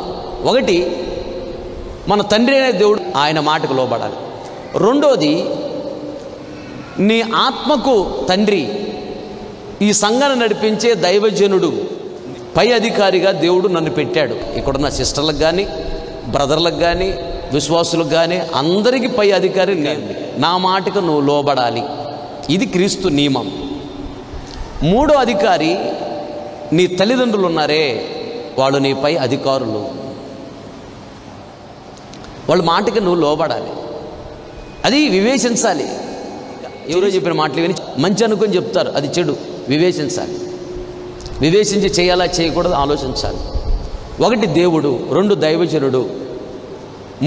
ఒకటి, మన తండ్రి అనే దేవుడు, ఆయన మాటకు లోబడాలి. రెండోది, నీ ఆత్మకు తండ్రి, ఈ సంఘాన్ని నడిపించే దైవజనుడు, పై అధికారిగా దేవుడు నన్ను పెట్టాడు. ఇక్కడున్న సిస్టర్లకు కానీ, బ్రదర్లకు కానీ, విశ్వాసులకు కానీ అందరికీ పై అధికారి నేను. నా మాటకు నువ్వు లోబడాలి. ఇది క్రీస్తు నియమం. మూడో అధికారి, నీ తల్లిదండ్రులు ఉన్నారే, వాళ్ళు నీ పై అధికారులు. వాళ్ళ మాటకి నువ్వు లోబడాలి. అది వివేచించాలి. ఎవరో చెప్పిన మాటలు విని మంచి అనుకొని చెప్తారు, అది చెడు. వివేచించాలి. వివేచించి చేయాలా చేయకూడదు ఆలోచించాలి. 1 దేవుడు, 2 దైవజనుడు,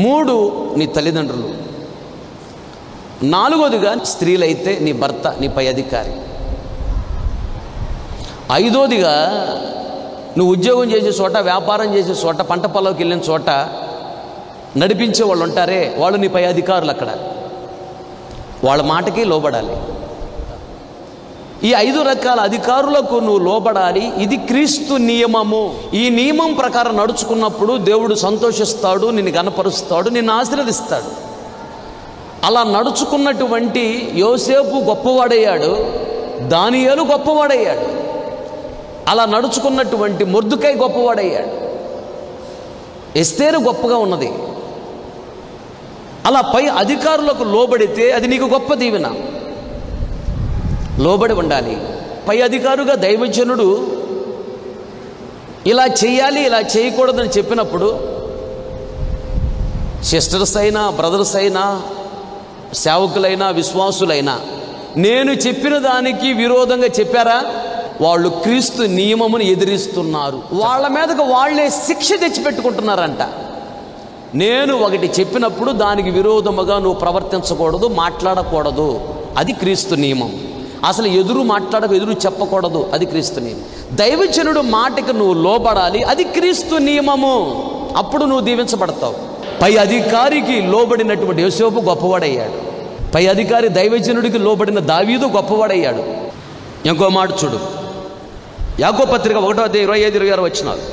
3 నీ తల్లిదండ్రులు, 4వదిగా స్త్రీలైతే నీ భర్త, నీ పై అధికారి. 5వదిగా నువ్వు ఉద్యోగం చేసే చోట, వ్యాపారం చేసే చోట, పంట పొలంకి వెళ్ళిన చోట నడిపించే వాళ్ళు ఉంటారే, వాళ్ళు నీ పై అధికారులు. అక్కడ వాళ్ళ మాటకి లోబడాలి. ఈ 5 రకాల అధికారులకు నువ్వు లోబడాలి. ఇది క్రీస్తు నియమము. ఈ నియమం ప్రకారం నడుచుకున్నప్పుడు దేవుడు సంతోషిస్తాడు, నిన్ను గణపరుస్తాడు, నిన్ను ఆశీర్వదిస్తాడు. అలా నడుచుకున్నటువంటి యోసేపు గొప్పవాడయ్యాడు, దానియేలు గొప్పవాడయ్యాడు. అలా నడుచుకున్నటువంటి మొర్దుకై గొప్పవాడయ్యాడు. ఎస్తేరు గొప్పగా ఉన్నది. అలా పై అధికారులకు లోబడితే అది నీకు గొప్ప దీవెన. లోబడి ఉండాలి. పై అధికారుగా దైవజనుడు ఇలా చేయాలి, ఇలా చేయకూడదని చెప్పినప్పుడు సిస్టర్స్ అయినా, బ్రదర్స్ అయినా, సేవకులైనా, విశ్వాసులైనా నేను చెప్పిన దానికి విరోధంగా చెప్పారా, వాళ్ళు క్రీస్తు నియమమును ఎదిరిస్తున్నారు. వాళ్ళ మీదకు వాళ్ళే శిక్ష తెచ్చిపెట్టుకుంటున్నారంట. నేను ఒకటి చెప్పినప్పుడు దానికి విరోధముగా నువ్వు ప్రవర్తించకూడదు, మాట్లాడకూడదు. అది క్రీస్తు నియమం. అసలు ఎదురు మాట్లాడక, ఎదురు చెప్పకూడదు. అది క్రీస్తు నియమం. దైవజనుడు మాటకు నువ్వు లోబడాలి. అది క్రీస్తు నియమము. అప్పుడు నువ్వు దీవించబడతావు. పై అధికారికి లోబడినటువంటి యోసేపు గొప్పవాడయ్యాడు. పై అధికారి దైవజనుడికి లోబడిన దావీదు గొప్పవాడయ్యాడు. ఇంకో మాట చూడు, యాకోబు పత్రిక 1వ అధ్యాయం 25-26 వచనాలు.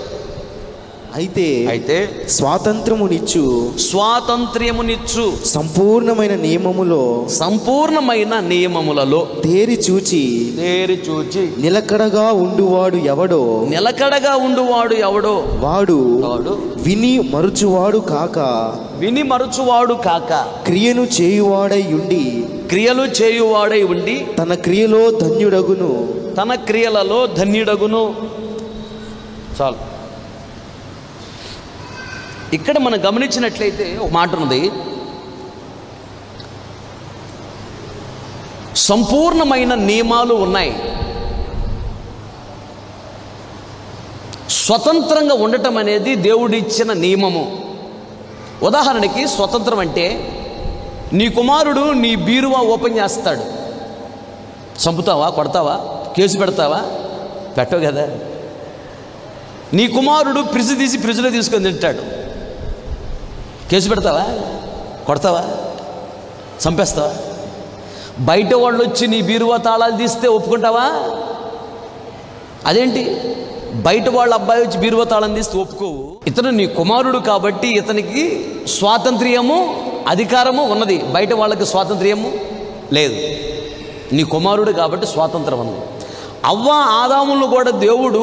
అయితే స్వాతంత్ర్యమునిచ్చు సంపూర్ణమైన నియమములలో తేరి చూచి నిలకడగా ఉండువాడు ఎవడో వాడు విని మరుచువాడు కాక క్రియలు చేయువాడై ఉండి తన క్రియలలో ధన్యుడగును. చాలు. ఇక్కడ మనం గమనించినట్లయితే ఒక మాట ఉన్నది, సంపూర్ణమైన నియమాలు ఉన్నాయి. స్వతంత్రంగా ఉండటం అనేది దేవుడిచ్చిన నియమము. ఉదాహరణకి స్వతంత్రం అంటే, నీ కుమారుడు నీ బీరువా ఓపెన్ చేస్తాడు. చంపుతావా, కొడతావా, కేసు పెడతావా? పెట్టవు కదా. నీ కుమారుడు ఫ్రిడ్జ్ తీసి ఫ్రిడ్జ్లో తీసుకొని తింటాడు. కేసు పెడతావా, కొడతావా, చంపేస్తావా? బయట వాళ్ళు వచ్చి నీ బీరువా తాళాలు తీస్తే ఒప్పుకుంటావా? అదేంటి, బయట వాళ్ళ అబ్బాయి వచ్చి బీరువా తాళం తీస్తే ఒప్పుకోవు. ఇతను నీ కుమారుడు కాబట్టి ఇతనికి స్వాతంత్ర్యము అధికారము ఉన్నది, బయట వాళ్ళకి స్వాతంత్ర్యము లేదు. నీ కుమారుడు కాబట్టి స్వాతంత్రం ఉంది. అవ్వ ఆదాములను కూడా దేవుడు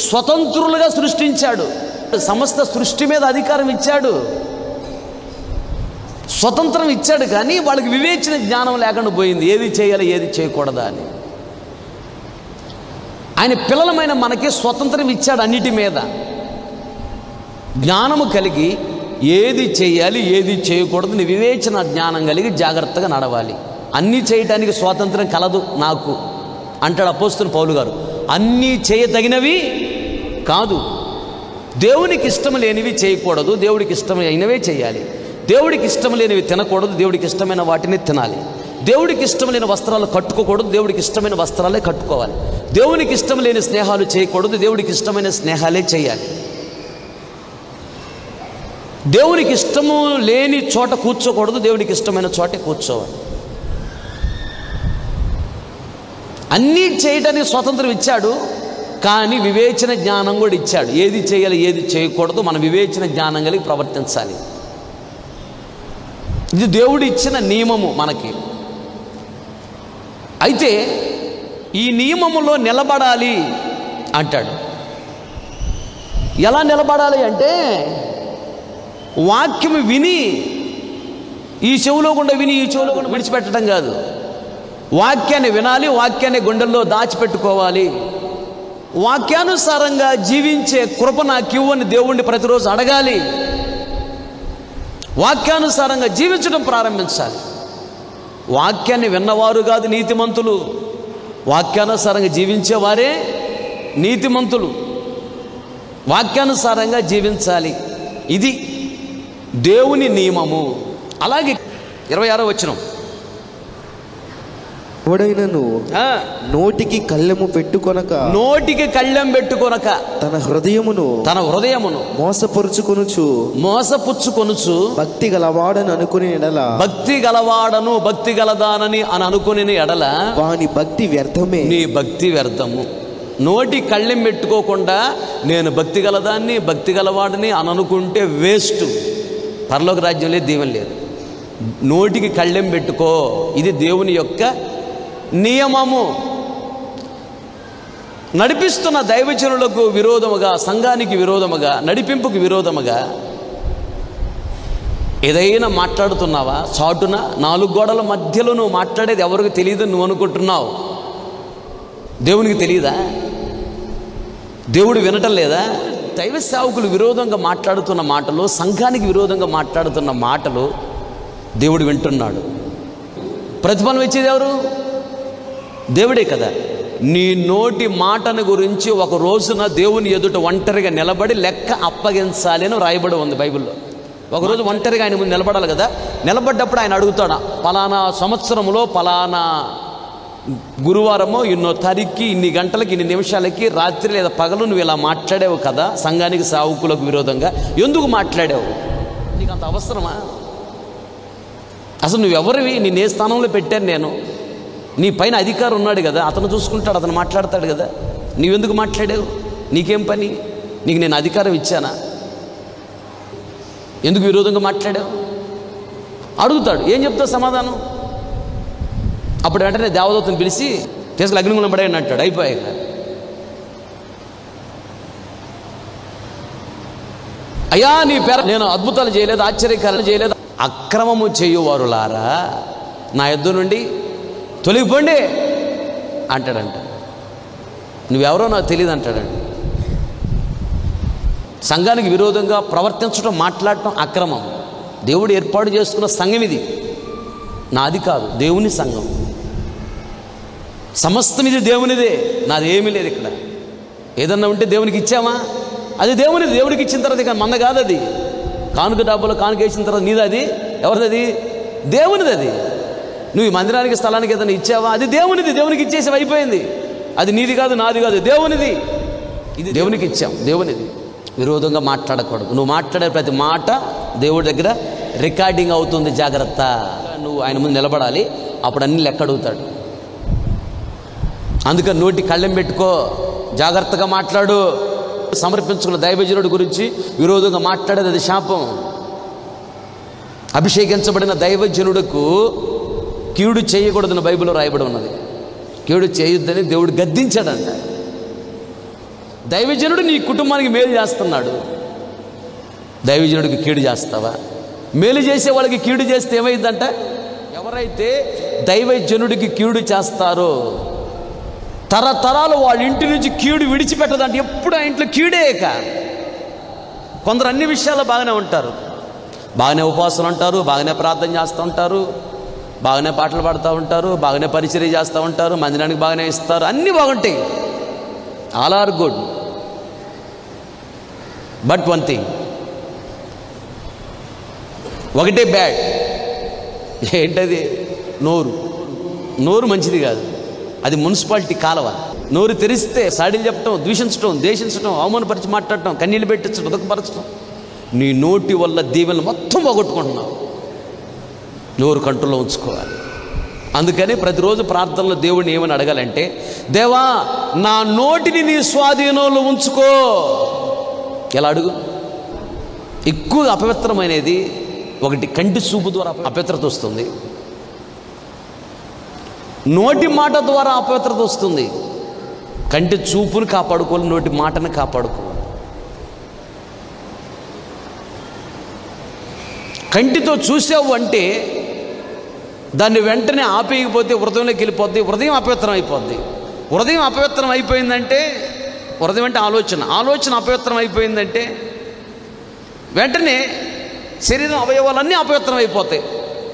స్వతంత్రులుగా సృష్టించాడు. సమస్త సృష్టి మీద అధికారం ఇచ్చాడు, స్వతంత్రం ఇచ్చాడు. కానీ వాళ్ళకి వివేచన జ్ఞానం లేకుండా పోయింది, ఏది చేయాలి ఏది చేయకూడదా అని. ఆయన పిల్లలమైన మనకి స్వతంత్రం ఇచ్చాడు అన్నిటి మీద. జ్ఞానము కలిగి ఏది చేయాలి ఏది చేయకూడదు నీ వివేచన జ్ఞానం కలిగి జాగ్రత్తగా నడవాలి. అన్నీ చేయటానికి స్వాతంత్రం కలదు నాకు అంటాడు అపోస్తలుడు పౌలు గారు. అన్నీ చేయదగినవి కాదు, దేవునికి ఇష్టం లేనివి చేయకూడదు, దేవుడికి ఇష్టమైనవే చేయాలి. దేవుడికి ఇష్టం లేనివి తినకూడదు, దేవుడికి ఇష్టమైన వాటిని తినాలి. దేవుడికి ఇష్టం లేని వస్త్రాలు కట్టుకోకూడదు, దేవుడికి ఇష్టమైన వస్త్రాలే కట్టుకోవాలి. దేవునికి ఇష్టం లేని స్నేహాలు చేయకూడదు, దేవుడికి ఇష్టమైన స్నేహాలే చేయాలి. దేవునికి ఇష్టము లేని చోట కూర్చోకూడదు, దేవుడికి ఇష్టమైన చోటే కూర్చోవాలి. అన్నీ చేయడానికి స్వాతంత్రం ఇచ్చాడు, కానీ వివేచన జ్ఞానం కూడా ఇచ్చాడు. ఏది చేయాలి ఏది చేయకూడదు మన వివేచన జ్ఞానం కలిగి ప్రవర్తించాలి. ఇది దేవుడు ఇచ్చిన నియమము మనకి. అయితే ఈ నియమములో నిలబడాలి అంటాడు. ఎలా నిలబడాలి అంటే వాక్యం విని ఈ చెవులో గుండా విని ఈ చెవులో గుండా విడిచిపెట్టడం కాదు. వాక్యాన్ని వినాలి, వాక్యాన్ని గుండెల్లో దాచిపెట్టుకోవాలి. వాక్యానుసారంగా జీవించే కృప నాకు ఇవ్వని దేవుణ్ణి ప్రతిరోజు అడగాలి. వాక్యానుసారంగా జీవించడం ప్రారంభించాలి. వాక్యాన్ని విన్నవారు కాదు నీతిమంతులు, వాక్యానుసారంగా జీవించేవారే నీతిమంతులు. వాక్యానుసారంగా జీవించాలి, ఇది దేవుని నియమము. అలాగే 26వ వచనం, ఎవడైనను నోటికి కళ్ళెము పెట్టుకొనక తన హృదయమును మోసపుచ్చుకొనుచు భక్తి గలవాడని అనుకుని ఎడల భక్తి గలదానని అని అనుకుని ఎడల వాని భక్తి వ్యర్థమే, నీ భక్తి వ్యర్థము. నోటి కళ్ళెం పెట్టుకోకుండా నేను భక్తి గలదాన్ని భక్తి గలవాడని అని అనుకుంటే వేస్ట్. పరలోక రాజ్యం లేదు, దీవెన లేదు. నోటికి కళ్ళెం పెట్టుకో, ఇది దేవుని యొక్క నియమము. నడిపిస్తున్న దైవజనులకు విరోధముగా, సంఘానికి విరోధముగా, నడిపింపుకు విరోధముగా ఏదైనా మాట్లాడుతున్నావా? చాటున 4 గోడల మధ్యలో నువ్వు మాట్లాడేది ఎవరికి తెలియదు నువ్వు అనుకుంటున్నావు. దేవునికి తెలియదా? దేవుడు వినటం లేదా? దైవ సేవకులు విరోధంగా మాట్లాడుతున్న మాటలు, సంఘానికి విరోధంగా మాట్లాడుతున్న మాటలు దేవుడు వింటున్నాడు. ప్రతిఫలం ఇచ్చేది ఎవరు? దేవుడే కదా. నీ నోటి మాటను గురించి ఒక రోజున దేవుని ఎదుట ఒంటరిగా నిలబడి లెక్క అప్పగించాలి అని రాయబడి ఉంది బైబిల్లో. ఒకరోజు ఒంటరిగా ఆయన ముందు నిలబడాలి కదా. నిలబడ్డప్పుడు ఆయన అడుగుతాడు, పలానా సంవత్సరంలో పలానా గురువారమో ఇన్నో తారీఖుకి ఇన్ని గంటలకి ఇన్ని నిమిషాలకి రాత్రి లేదా పగలు నువ్వు ఇలా మాట్లాడావు కదా సంఘానికి సేవకులకు విరోధంగా, ఎందుకు మాట్లాడావు? నీకు అంత అవసరమా? అసలు నువ్వెవరివి? నిన్నే స్థానంలో పెట్టాను నేను. నీ పైన అధికారం ఉన్నాడు కదా, అతను చూసుకుంటాడు, అతను మాట్లాడతాడు కదా. నీవెందుకు మాట్లాడావు? నీకేం పని? నీకు నేను అధికారం ఇచ్చానా? ఎందుకు విరోధంగా మాట్లాడావు అడుగుతాడు. ఏం చెప్తావు సమాధానం? అప్పుడు వెంటనే దేవదూతను పిలిచి తీసుకు అగ్నిగుండం పడేయండి అంటాడు. అయిపోయాక అయ్యా నీ పేర నేను అద్భుతాలు చేయలేదు, ఆశ్చర్యకారాలు చేయలేదు. అక్రమము చేయువారులారా నా యొద్ద నుండి తొలగిపోండి అంటాడంట. నువ్వెవరో నాకు తెలియదు అంటాడండి. సంఘానికి విరోధంగా ప్రవర్తించడం, మాట్లాడటం అక్రమం. దేవుడు ఏర్పాటు చేసుకున్న సంఘం ఇది, నాది కాదు, దేవుని సంఘం. సమస్తం ఇది దేవునిదే, నాది ఏమీ లేదు. ఇక్కడ ఏదన్నా ఉంటే దేవునికి ఇచ్చామా? అది దేవునిది. దేవుడికి ఇచ్చిన తర్వాత ఇక మంద కాదు అది. కానుక డబ్బులు కానుక వేసిన తర్వాత నీది, అది ఎవరిది? అది దేవునిది. అది నువ్వు ఈ మందిరానికి స్థలానికి ఏదైనా ఇచ్చావా? అది దేవునిది. దేవునికి ఇచ్చేసి అయిపోయింది. అది నీది కాదు, నాది కాదు, దేవునిది. ఇది దేవునికి ఇచ్చాం, దేవునిది. విరోధంగా మాట్లాడకూడదు. నువ్వు మాట్లాడే ప్రతి మాట దేవుడి దగ్గర రికార్డింగ్ అవుతుంది. జాగ్రత్త. నువ్వు ఆయన ముందు నిలబడాలి, అప్పుడు అన్ని లెక్క అడుగుతాడు. అందుకని నోటి కళ్ళెం పెట్టుకో, జాగ్రత్తగా మాట్లాడు. సమర్పించుకున్న దైవజనుడి గురించి విరోధంగా మాట్లాడేది అది శాపం. అభిషేకించబడిన దైవజనుడుకు కీడు చేయకూడదని బైబిల్లో రాయబడి ఉన్నది. కీడు చేయొద్దని దేవుడు గద్దించాడంట. దైవజనుడు నీ కుటుంబానికి మేలు చేస్తున్నాడు, దైవజనుడికి కీడు చేస్తావా? మేలు చేసే వాళ్ళకి కీడు చేస్తే ఏమైందంట? ఎవరైతే దైవజనుడికి కీడు చేస్తారో తరతరాలు వాళ్ళ ఇంటి నుంచి కీడు విడిచిపెట్టదంటే ఎప్పుడు ఆ ఇంట్లో కీడేక. కొందరు అన్ని విషయాల్లో బాగానే ఉంటారు, బాగానే ఉపవాసాలు ఉంటారు, బాగానే ప్రార్థన చేస్తూ ఉంటారు, బాగానే పాటలు పాడుతూ ఉంటారు, బాగానే పరిచర్య చేస్తూ ఉంటారు, మందిరానికి బాగానే ఇస్తారు, అన్నీ బాగుంటాయి, all are good. But one thing, ఒకటే బ్యాడ్. ఏంటది? నోరు. నోరు మంచిది కాదు, అది మున్సిపాలిటీ కాలవ. నోరు తెరిస్తే సాడీలు చెప్పటం, దూషించడం, దేశించడం, అవమానపరిచి మాట్లాడటం, కన్నీళ్ళు పెట్టించడం, ఉదకపరచడం. నీ నోటి వల్ల దీవెనలు మొత్తం పోగొట్టుకుంటున్నావు. నోరు కంట్రోల్లో ఉంచుకోవాలి. అందుకని ప్రతిరోజు ప్రార్థనలో దేవుడిని ఏమని అడగాలంటే, దేవా నా నోటిని నీ స్వాధీనంలో ఉంచుకో. ఎలా అడుగు? ఎక్కువ అపవిత్రమైనది ఒకటి, కంటి చూపు ద్వారా అపవిత్రత వస్తుంది, నోటి మాట ద్వారా అపవిత్రత వస్తుంది. కంటి చూపును కాపాడుకోవాలి, నోటి మాటను కాపాడుకోవాలి. కంటితో చూసావు అంటే దాన్ని వెంటనే ఆపేయకపోతే హృదయంలోకి వెళ్ళిపోద్ది, హృదయం అపవిత్రం అయిపోద్ది. హృదయం అపవిత్రం అయిపోయిందంటే, హృదయం అంటే ఆలోచన అపవిత్రం అయిపోయిందంటే వెంటనే శరీరం అవయవాలన్నీ అపవిత్రం అయిపోతాయి,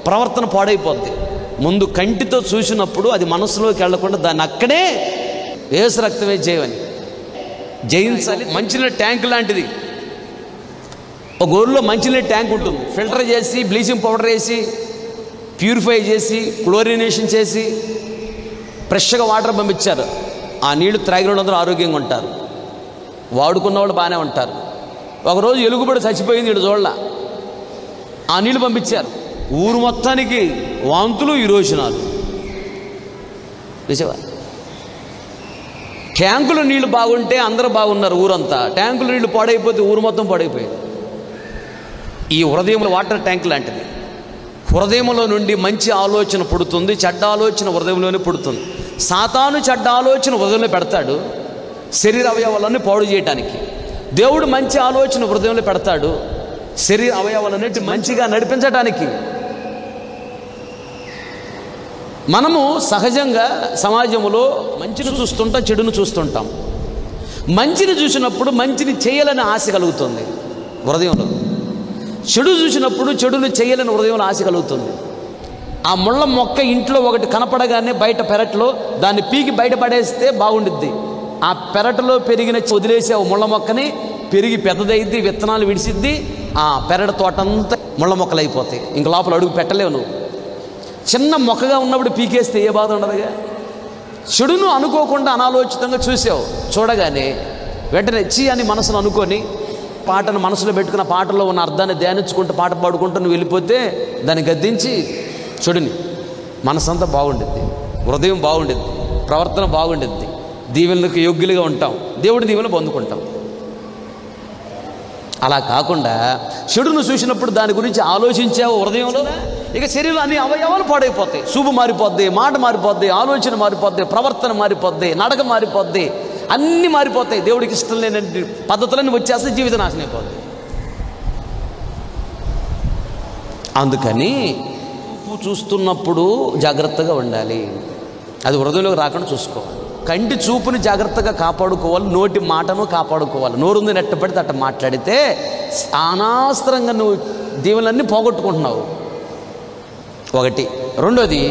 ప్రవర్తన పాడైపోద్ది. ముందు కంటితో చూసినప్పుడు అది మనసులోకి వెళ్లకుండా దాన్ని అక్కడే యేసు రక్తమే జయించాలి. మంచినీళ్ళ ట్యాంక్ లాంటిది. ఒక ఊరిలో మంచినీళ్ళ ట్యాంక్ ఉంటుంది, ఫిల్టర్ చేసి బ్లీచింగ్ పౌడర్ వేసి ప్యూరిఫై చేసి క్లోరినేషన్ చేసి ఫ్రెష్గా వాటర్ పంపించారు. ఆ నీళ్లు త్రాగిన వాళ్ళందరూ ఆరోగ్యంగా ఉంటారు, వాడుకున్న వాళ్ళు బాగానే ఉంటారు. ఒకరోజు ఎలుగుబడి చచ్చిపోయింది, ఇటు చూడాల, ఆ నీళ్లు పంపించారు. ఊరు మొత్తానికి వాంతులు, విరోచనాలు. నిజమా? ట్యాంకులో నీళ్లు బాగుంటే అందరూ బాగున్నారు ఊరంతా, ట్యాంకులో నీళ్లు పాడైపోతే ఊరు మొత్తం పాడైపోయింది. ఈ హృదయంలో వాటర్ ట్యాంక్ లాంటిది. హృదయంలో నుండి మంచి ఆలోచన పుడుతుంది, చెడ్డ ఆలోచన హృదయంలోనే పుడుతుంది. సాతాను చెడ్డ ఆలోచన హృదయంలో పెడతాడు శరీర అవయవాలన్నీ పాడు చేయటానికి. దేవుడు మంచి ఆలోచన హృదయంలో పెడతాడు శరీర అవయవాలన్నిటి మంచిగా నడిపించడానికి. మనము సహజంగా సమాజంలో మంచిని చూస్తుంటాం, చెడును చూస్తుంటాం. మంచిని చూసినప్పుడు మంచిని చేయాలని ఆశ కలుగుతుంది హృదయంలో, చెడు చూసినప్పుడు చెడును చేయాలని హృదయంలో ఆశ కలుగుతుంది. ఆ ముళ్ళ మొక్క ఇంట్లో ఒకటి కనపడగానే బయట పెరట్లో దాన్ని పీకి బయట పడేస్తే బాగుండిద్ది. ఆ పెరట్లో పెరిగిన వదిలేసే ముళ్ళ మొక్కని పెరిగి పెద్దదైద్ది, విత్తనాలు విడిసిద్ది, ఆ పెరట తోటంతా ముళ్ళ మొక్కలు అయిపోతాయి. ఇంక లోపల అడుగు పెట్టలేవు నువ్వు. చిన్న మొక్కగా ఉన్నప్పుడు పీకేస్తే ఏ బాధ ఉండదుగా. చెడును అనుకోకుండా అనాలోచితంగా చూసావు, చూడగానే వెంటనే చీ అని మనసును అనుకొని పాటను మనసులో పెట్టుకున్న పాటలో ఉన్న అర్థాన్ని ధ్యానించుకుంటూ పాట పాడుకుంటూ నువ్వు వెళ్ళిపోతే దాన్ని గద్దించి చెడుని మనసంతా బాగుండిద్ది, హృదయం బాగుండిద్ది, ప్రవర్తన బాగుండిద్ది, దీవెనలకు యోగ్యులుగా ఉంటాం, దేవుడి దీవెనలు పొందుకుంటాం. అలా కాకుండా చెడును చూసినప్పుడు దాని గురించి ఆలోచించావు హృదయంలో, ఇక శరీరంలో అన్ని అవయవాలు పాడైపోతాయి. చూపు మారిపోద్ది, మాట మారిపోద్ది, ఆలోచన మారిపోద్ది, ప్రవర్తన మారిపోద్ది, నడక మారిపోద్ది, అన్నీ మారిపోతాయి. దేవుడికి ఇష్టం లేని పద్ధతులన్నీ వచ్చేస్తే జీవిత నాశనం అయిపోద్ది. అందుకని చూస్తున్నప్పుడు జాగ్రత్తగా ఉండాలి, అది హృదయంలోకి రాకుండా చూసుకోవాలి. కంటి చూపుని జాగ్రత్తగా కాపాడుకోవాలి, నోటి మాటను కాపాడుకోవాలి. నోరుంది నెట్టబడితే అట్ట మాట్లాడితే అనవసరంగా నువ్వు దీవెనలన్నీ పోగొట్టుకుంటున్నావు. ఒకటి. రెండోది,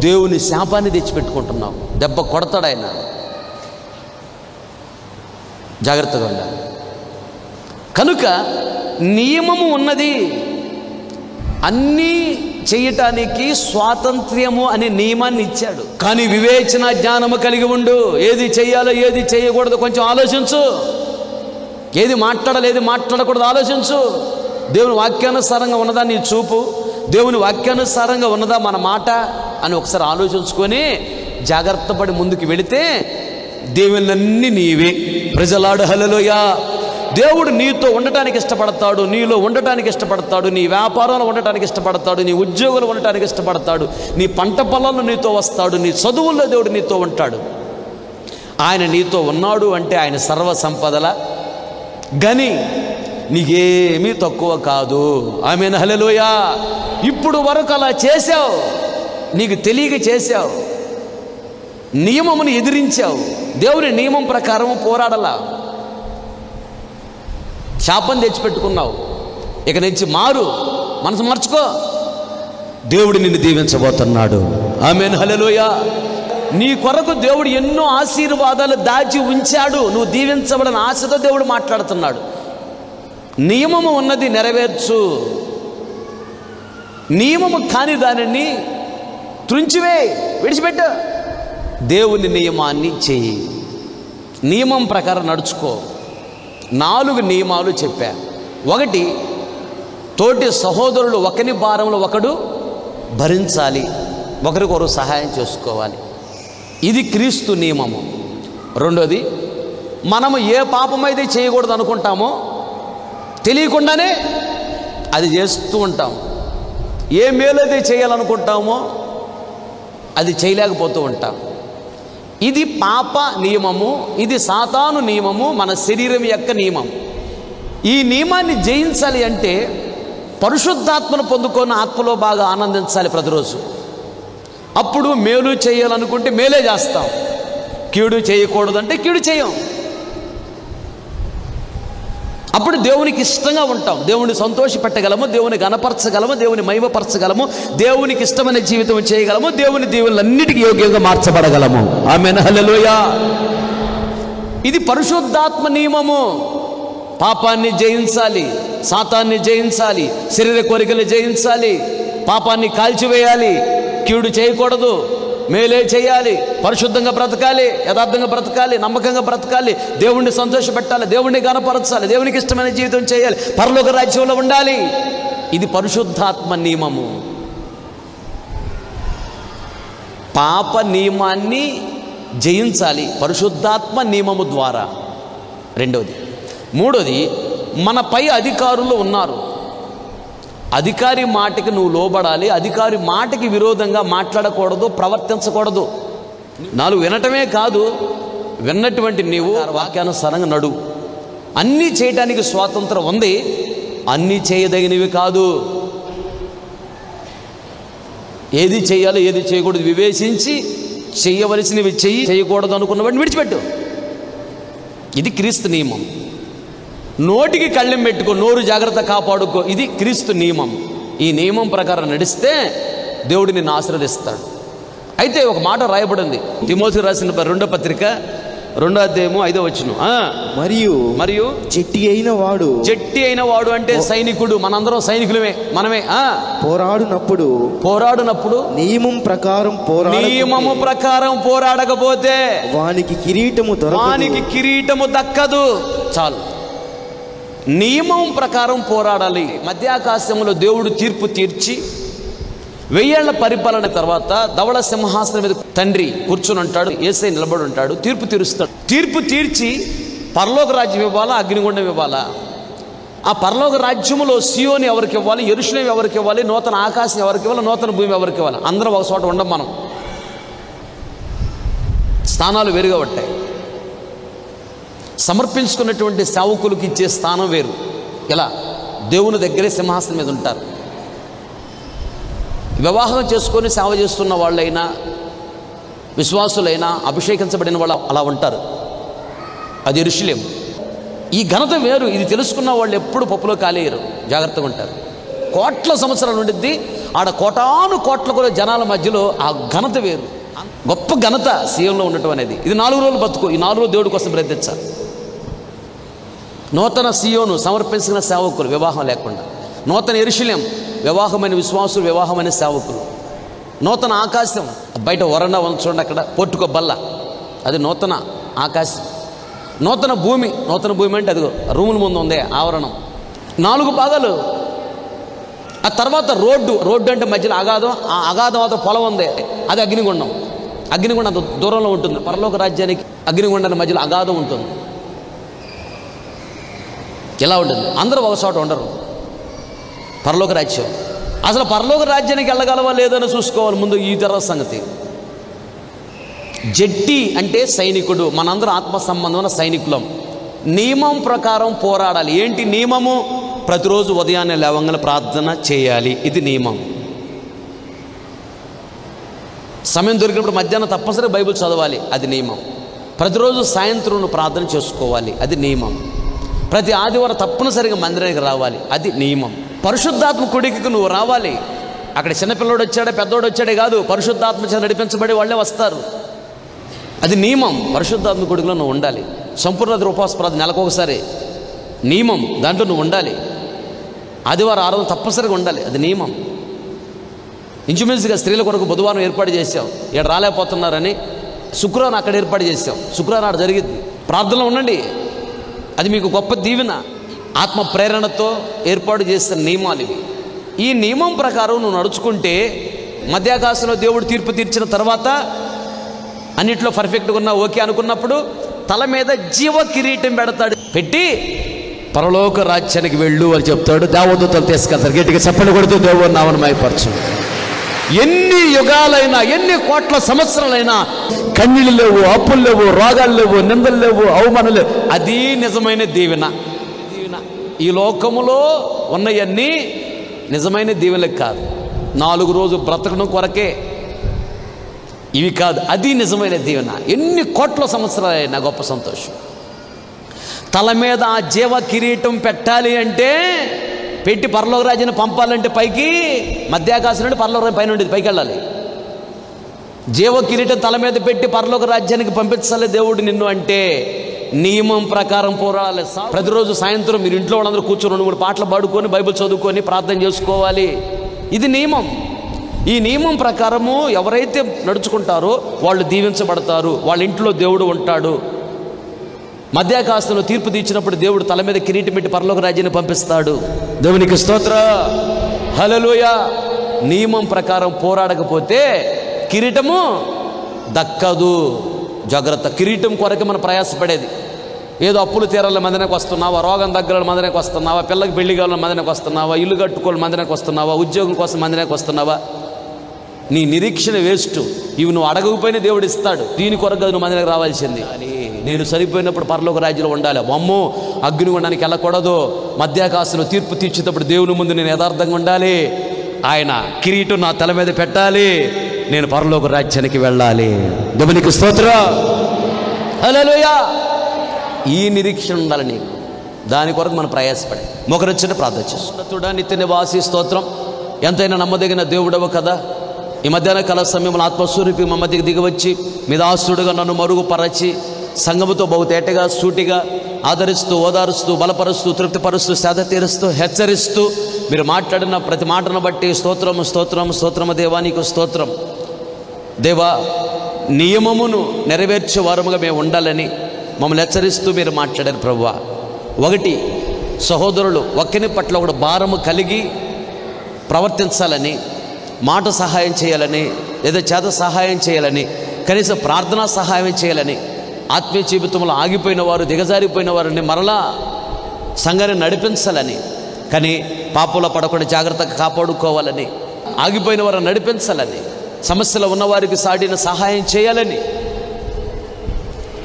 దేవుని శాపాన్ని తెచ్చిపెట్టుకుంటున్నావు. దెబ్బ కొడతాడు ఆయన, జాగ్రత్తగా ఉండాలి. కనుక నియమము ఉన్నది, అన్నీ చేయటానికి స్వాతంత్ర్యము అనే నియమాన్ని ఇచ్చాడు. కానీ వివేచన జ్ఞానము కలిగి ఉండు. ఏది చేయాలో ఏది చేయకూడదు కొంచెం ఆలోచించు, ఏది మాట్లాడాలి ఏది మాట్లాడకూడదు ఆలోచించు. దేవుని వాక్యానుసారంగా ఉన్నదా నీ చూపు, దేవుని వాక్యానుసారంగా ఉన్నదా మన మాట అని ఒకసారి ఆలోచించుకొని జాగ్రత్త పడి ముందుకు వెళితే దేవుళ్ళన్నీ నీవే. ప్రజలాడు హల్లెలూయా. దేవుడు నీతో ఉండటానికి ఇష్టపడతాడు, నీలో ఉండటానికి ఇష్టపడతాడు, నీ వ్యాపారంలో ఉండటానికి ఇష్టపడతాడు, నీ ఉద్యోగులు ఉండటానికి ఇష్టపడతాడు, నీ పంట పొలాల్లో నీతో వస్తాడు, నీ చదువుల్లో దేవుడు నీతో ఉంటాడు. ఆయన నీతో ఉన్నాడు అంటే ఆయన సర్వ సంపదల గని, నీకేమీ తక్కువ కాదు. ఆమేన్, హల్లెలూయా. ఇప్పుడు వరకు అలా చేశావు, నీకు తెలియక చేశావు, నియమమును ఎదిరించావు, దేవుని నియమం ప్రకారం పోరాడలా, శాపం తెచ్చిపెట్టుకున్నావు. ఇక నుంచి మారు, మనసు మార్చుకో, దేవుడు నిన్ను దీవించబోతున్నాడు. ఆమేన్, హల్లెలూయా. నీ కొరకు దేవుడు ఎన్నో ఆశీర్వాదాలు దాచి ఉంచాడు. నువ్వు దీవించబడిన ఆశతో దేవుడు మాట్లాడుతున్నాడు. నియమము ఉన్నది నెరవేర్చు, నియమము కాని దానిని త్రుంచివే, విడిచిపెట్టు. దేవుని నియమాన్ని చెయ్యి, నియమం ప్రకారం నడుచుకో. 4 నియమాలు చెప్పా. 1, తోటి సహోదరులు ఒకని భారంలో ఒకడు భరించాలి, ఒకరికొకరు సహాయం చేసుకోవాలి. ఇది క్రీస్తు నియమము. 2, మనము ఏ పాపమైతే చేయకూడదు అనుకుంటామో తెలియకుండానే అది చేస్తూ ఉంటాం. ఏ మేలైతే చేయాలనుకుంటామో అది చేయలేకపోతూ ఉంటాం. ఇది పాప నియమము, ఇది సాతాను నియమము, మన శరీరం యొక్క నియమం. ఈ నియమాన్ని జయించాలి అంటే పరిశుద్ధాత్మను పొందుకొని ఆత్మలో బాగా ఆనందించాలి ప్రతిరోజు. అప్పుడు మేలు చేయాలనుకుంటే మేలే చేస్తాం, కీడు చేయకూడదంటే కీడు చేయం. అప్పుడు దేవునికి ఇష్టంగా ఉంటాం, దేవుని సంతోషపెట్టగలము, దేవుని గణపరచగలము, దేవుని మహిమపరచగలము, దేవునికి ఇష్టమైన జీవితం చేయగలము, దేవుని దీవులన్నిటికీ యోగ్యంగా మార్చబడగలము. ఆమేన్, హల్లెలూయా. ఇది పరిశుద్ధాత్మ నియమము. పాపాన్ని జయించాలి, సాతాన్ని జయించాలి, శరీర కోరికలు జయించాలి, పాపాన్ని కాల్చివేయాలి, కీడు చేయకూడదు, మేలే చేయాలి, పరిశుద్ధంగా బ్రతకాలి, యథార్థంగా బ్రతకాలి, నమ్మకంగా బ్రతకాలి, దేవుణ్ణి సంతోషపెట్టాలి, దేవుణ్ణి గణపరచాలి, దేవునికి ఇష్టమైన జీవితం చేయాలి, పరలోక రాజ్యంలో ఉండాలి. ఇది పరిశుద్ధాత్మ నియమము. పాప నియమాన్ని జయించాలి పరిశుద్ధాత్మ నియమము ద్వారా. 2, 3, మన పై అధికారులు ఉన్నారు, అధికారి మాటకి నువ్వు లోబడాలి, అధికారి మాటకి విరోధంగా మాట్లాడకూడదు, ప్రవర్తించకూడదు. 4 వినటమే కాదు, విన్నటువంటి నీవు వాక్యానుసారంగా నడు. అన్నీ చేయడానికి స్వాతంత్రం ఉంది, అన్నీ చేయదగినవి కాదు. ఏది చేయాలో ఏది చేయకూడదు వివేచించి చేయవలసినవి చెయ్యి, చేయకూడదు అనుకున్న వాడిని విడిచిపెట్టు. ఇది క్రీస్తు నియమం. నోటికి కళ్ళెం పెట్టుకో, నోరు జాగ్రత్త కాపాడుకో, ఇది క్రీస్తు నియమం. ఈ నియమం ప్రకారం నడిస్తే దేవుడు నిన్ను ఆశీర్వదిస్తాడు. అయితే ఒక మాట రాయబడింది, తిమోతికి రాసిన 2వ పత్రిక 2వ అధ్యాయము 5వ వచనం. మరియు జట్టి అయిన వాడు అంటే సైనికుడు, మనందరం సైనికులమే, మనమే. పోరాడునప్పుడు నియమము ప్రకారం పోరాడకపోతే వానికి కిరీటము దక్కదు. చాలు, నియమం ప్రకారం పోరాడాలి. మధ్యాకాశంలో దేవుడు తీర్పు తీర్చి 1000 ఏళ్ల పరిపాలన తర్వాత ధవళ సింహాసనం మీద తండ్రి కూర్చుని ఉంటాడు, యేసయ్య నిలబడి ఉంటాడు, తీర్పు తీరుస్తాడు. తీర్పు తీర్చి పరలోక రాజ్యం ఇవ్వాలా, అగ్నిగుండం ఇవ్వాలా? ఆ పరలోక రాజ్యములో సియోని ఎవరికి ఇవ్వాలి, యెరూషలేము ఎవరికి ఇవ్వాలి, నూతన ఆకాశం ఎవరికి ఇవ్వాలి, నూతన భూమి ఎవరికి ఇవ్వాలి? అందరం ఒక చోట ఉండం. మనం స్థానాలు వేరుగా ఉంటాయి. సమర్పించుకున్నటువంటి సేవకులకు ఇచ్చే స్థానం వేరు. ఇలా దేవుని దగ్గరే సింహాసనం మీద ఉంటారు. వివాహం చేసుకొని సేవ చేస్తున్న వాళ్ళైనా, విశ్వాసులైనా, అభిషేకించబడిన వాళ్ళు అలా ఉంటారు. అది యెరూషలేము. ఈ ఘనత వేరు. ఇది తెలుసుకున్న వాళ్ళు ఎప్పుడు పప్పులో కాలేయరు, జాగ్రత్తగా ఉంటారు. కోట్ల సంవత్సరాలు ఉండిద్ది ఆడ, కోటాను కోట్ల కూడా జనాల మధ్యలో ఆ ఘనత వేరు. గొప్ప ఘనత సీఎంలో ఉండటం అనేది. ఇది 4 రోజులు బతుకు. ఈ 4 రోజులు దేవుడి కోసం ప్రయత్నించాలి. నూతన సియోను సమర్పించిన సేవకులు వివాహం లేకుండా, నూతన యెరూషలేము వివాహమైన విశ్వాసులు, వివాహమైన సేవకులు, నూతన ఆకాశం బయట వరండా ఉంచండి, అక్కడ పొట్టుకో బల్ల, అది నూతన ఆకాశం. నూతన భూమి అంటే అదిగో రూముల ముందు ఉందే ఆవరణం. 4 భాగాలు. ఆ తర్వాత రోడ్డు అంటే మధ్యలో అగాధం, ఆ అగాధం అంతా పొలం ఉంది, అది అగ్నిగుండం. అగ్నిగుండం అంత దూరంలో ఉంటుంది. పరలోక రాజ్యానికి అగ్నిగుండానికి మధ్యలో అగాధం ఉంటుంది. ఇలా ఉంటుంది. అందరూ ఒక చోట ఉండరు. పరలోక రాజ్యం, అసలు పరలోక రాజ్యానికి వెళ్ళగలవా లేదని చూసుకోవాలి ముందు. ఈ తర్వాత సంగతి. జట్టి అంటే సైనికుడు. మనందరం ఆత్మ సంబంధమైన సైనికులం. నియమం ప్రకారం పోరాడాలి. ఏంటి నియమము? ప్రతిరోజు ఉదయాన్నే లేవంగానే ప్రార్థన చేయాలి. ఇది నియమం. సమయం దొరికినప్పుడు మధ్యాహ్నం తప్పనిసరిగా బైబిల్ చదవాలి. అది నియమం. ప్రతిరోజు సాయంత్రం నువ్వు ప్రార్థన చేసుకోవాలి. అది నియమం. ప్రతి ఆదివారం తప్పనిసరిగా మందిరానికి రావాలి. అది నియమం. పరిశుద్ధాత్మ కొడుకుకి నువ్వు రావాలి. అక్కడ చిన్నపిల్లడు వచ్చాడే పెద్దోడు వచ్చాడే కాదు, పరిశుద్ధాత్మ చేత నడిపించబడి వాళ్ళే వస్తారు. అది నియమం. పరిశుద్ధాత్మ కొడుకులో నువ్వు ఉండాలి. సంపూర్ణ ఉపవాస ప్రార్థన నెలకు ఒకసారి నియమం. దాంట్లో నువ్వు ఉండాలి. ఆదివారం ఆరాధన తప్పనిసరిగా ఉండాలి. అది నియమం. ఇంచుమించుగా స్త్రీల కొరకు బుధవారం ఏర్పాటు చేసాం. ఇక్కడ రాలేకపోతున్నారని శుక్రవారం అక్కడ ఏర్పాటు చేసాం. శుక్రవారం అక్కడ జరిగింది. ప్రార్థనలో ఉండండి. అది మీకు గొప్ప దీవెన. ఆత్మ ప్రేరణతో ఏర్పాటు చేసిన నియమాలు ఇవి. ఈ నియమం ప్రకారం నువ్వు నడుచుకుంటే మధ్యాకాశంలో దేవుడు తీర్పు తీర్చిన తర్వాత అన్నిట్లో పర్ఫెక్ట్గా ఉన్నా ఓకే అనుకున్నప్పుడు తల మీద జీవ కిరీటం పెడతాడు. పెట్టి పరలోక రాజ్యానికి వెళ్ళు అని చెప్తాడు. దేవదూతలు తీసుకెళ్తారు. గట్టిగా చప్పట్లు కొడుతూ దేవుడు నామమును మహిమపరచు. ఎన్ని యుగాలైనా ఎన్ని కోట్ల సంవత్సరాలైనా కన్నీళ్ళు లేవు, అప్పులు లేవు, రోగాలు లేవు, నిందలు లేవు, అవమానం లేవు. అది నిజమైన దీవెన. ఈ లోకములో ఉన్నవన్నీ నిజమైన దీవెనలకు కాదు. 4 రోజులు బ్రతకడం కొరకే ఇవి కాదు. అది నిజమైన దీవెన. ఎన్ని కోట్ల సంవత్సరాలైనా గొప్ప సంతోషం. తల మీద ఆ జీవ కిరీటం పెట్టాలి అంటే, పెట్టి పరలోక రాజ్యాన్ని పంపాలంటే పైకి మధ్యాకాశం నుండి పరలోక పైన ఉండేది పైకి వెళ్ళాలి. జీవ కిరీటం తల మీద పెట్టి పరలోక రాజ్యానికి పంపించాలి దేవుడు నిన్ను అంటే నియమం ప్రకారం పోరాడాలి. ప్రతిరోజు సాయంత్రం మీరు ఇంట్లో వాళ్ళందరూ కూర్చొని 2-3 పాటలు పాడుకొని బైబిల్ చదువుకొని ప్రార్థన చేసుకోవాలి. ఇది నియమం. ఈ నియమం ప్రకారము ఎవరైతే నడుచుకుంటారో వాళ్ళు దీవించబడతారు. వాళ్ళ ఇంట్లో దేవుడు ఉంటాడు. మధ్యాకాశంలో తీర్పు తీర్చినప్పుడు దేవుడు తల మీద కిరీటం పెట్టి పరలోక రాజ్యాన్ని పంపిస్తాడు. దేవునికి స్తోత్రం, హల్లెలూయా. నియమం ప్రకారం పోరాడకపోతే కిరీటము దక్కదు. జాగ్రత్త. కిరీటం కొరకు మనం ప్రయాసపడేది. ఏదో అప్పులు తీరాల మందిరానికి వస్తున్నావా, రోగం దగ్గర మందిరానికి వస్తున్నావా, పిల్లకి పెళ్లి కావాలని మందిరానికి వస్తున్నావా, ఇల్లు కట్టుకోవాలి మందిరానికి వస్తున్నావా, ఉద్యోగం కోసం మందిరానికి వస్తున్నావా, నీ నిరీక్షణ వేస్ట్. ఇవి నువ్వు అడగకపోయినా దేవుడు ఇస్తాడు. దీని కొరకు నువ్వు మందిరానికి రావాల్సింది. నేను సరిపోయినప్పుడు పరలోక రాజ్యంలో ఉండాలి. అమ్మో అగ్నిగుండానికి వెళ్ళకూడదు. మధ్యాకాశంలో తీర్పు తీర్చేటప్పుడు దేవుని ముందు నేను యథార్థంగా ఉండాలి. ఆయన కిరీటం నా తల మీద పెట్టాలి. నేను పరలోక రాజ్యానికి వెళ్ళాలి. దేవునికి స్తోత్రం, హల్లెలూయా. ఈ నిరీక్షణ ఉండాలి నీకు. దాని కొరకు మనం ప్రయాసపడే మొకరొచ్చిన ప్రార్థన చేస్తున్నా. నిత్య నివాసి స్తోత్రం. ఎంతైనా నమ్మదగిన దేవుడవు కదా. ఈ మధ్యాహ్న కాల సమయంలో ఆత్మస్వరూపి మా మధ్యకి దిగివచ్చి మీ దాసుడుగా నన్ను మరుగుపరచి సంఘముతో బహుతేటగా సూటిగా ఆదరిస్తూ ఓదారుస్తూ బలపరుస్తూ తృప్తిపరుస్తూ సేద తీరుస్తూ హెచ్చరిస్తూ మీరు మాట్లాడిన ప్రతి మాటను బట్టి స్తోత్రము స్తోత్రము స్తోత్రము దేవా, నీకు స్తోత్రం. దేవా, నియమమును నెరవేర్చే వారముగా మేము ఉండాలని మమ్మల్ని హెచ్చరిస్తూ మీరు మాట్లాడారు ప్రభువా. ఒకటి, సహోదరులు ఒక్కని పట్ల ఒకటి భారము కలిగి ప్రవర్తించాలని, మాట సహాయం చేయాలని, లేదా చేత సహాయం చేయాలని, కనీసం ప్రార్థనా సహాయం చేయాలని, ఆత్మీయ జీవితంలో ఆగిపోయిన వారు దిగజారిపోయిన వారిని మరలా సంఘాన్ని నడిపించాలని, కానీ పాపంలో పడకుండా జాగ్రత్తగా కాపాడుకోవాలని, ఆగిపోయిన వారిని నడిపించాలని, సమస్యలో ఉన్నవారికి సాటిన సహాయం చేయాలని.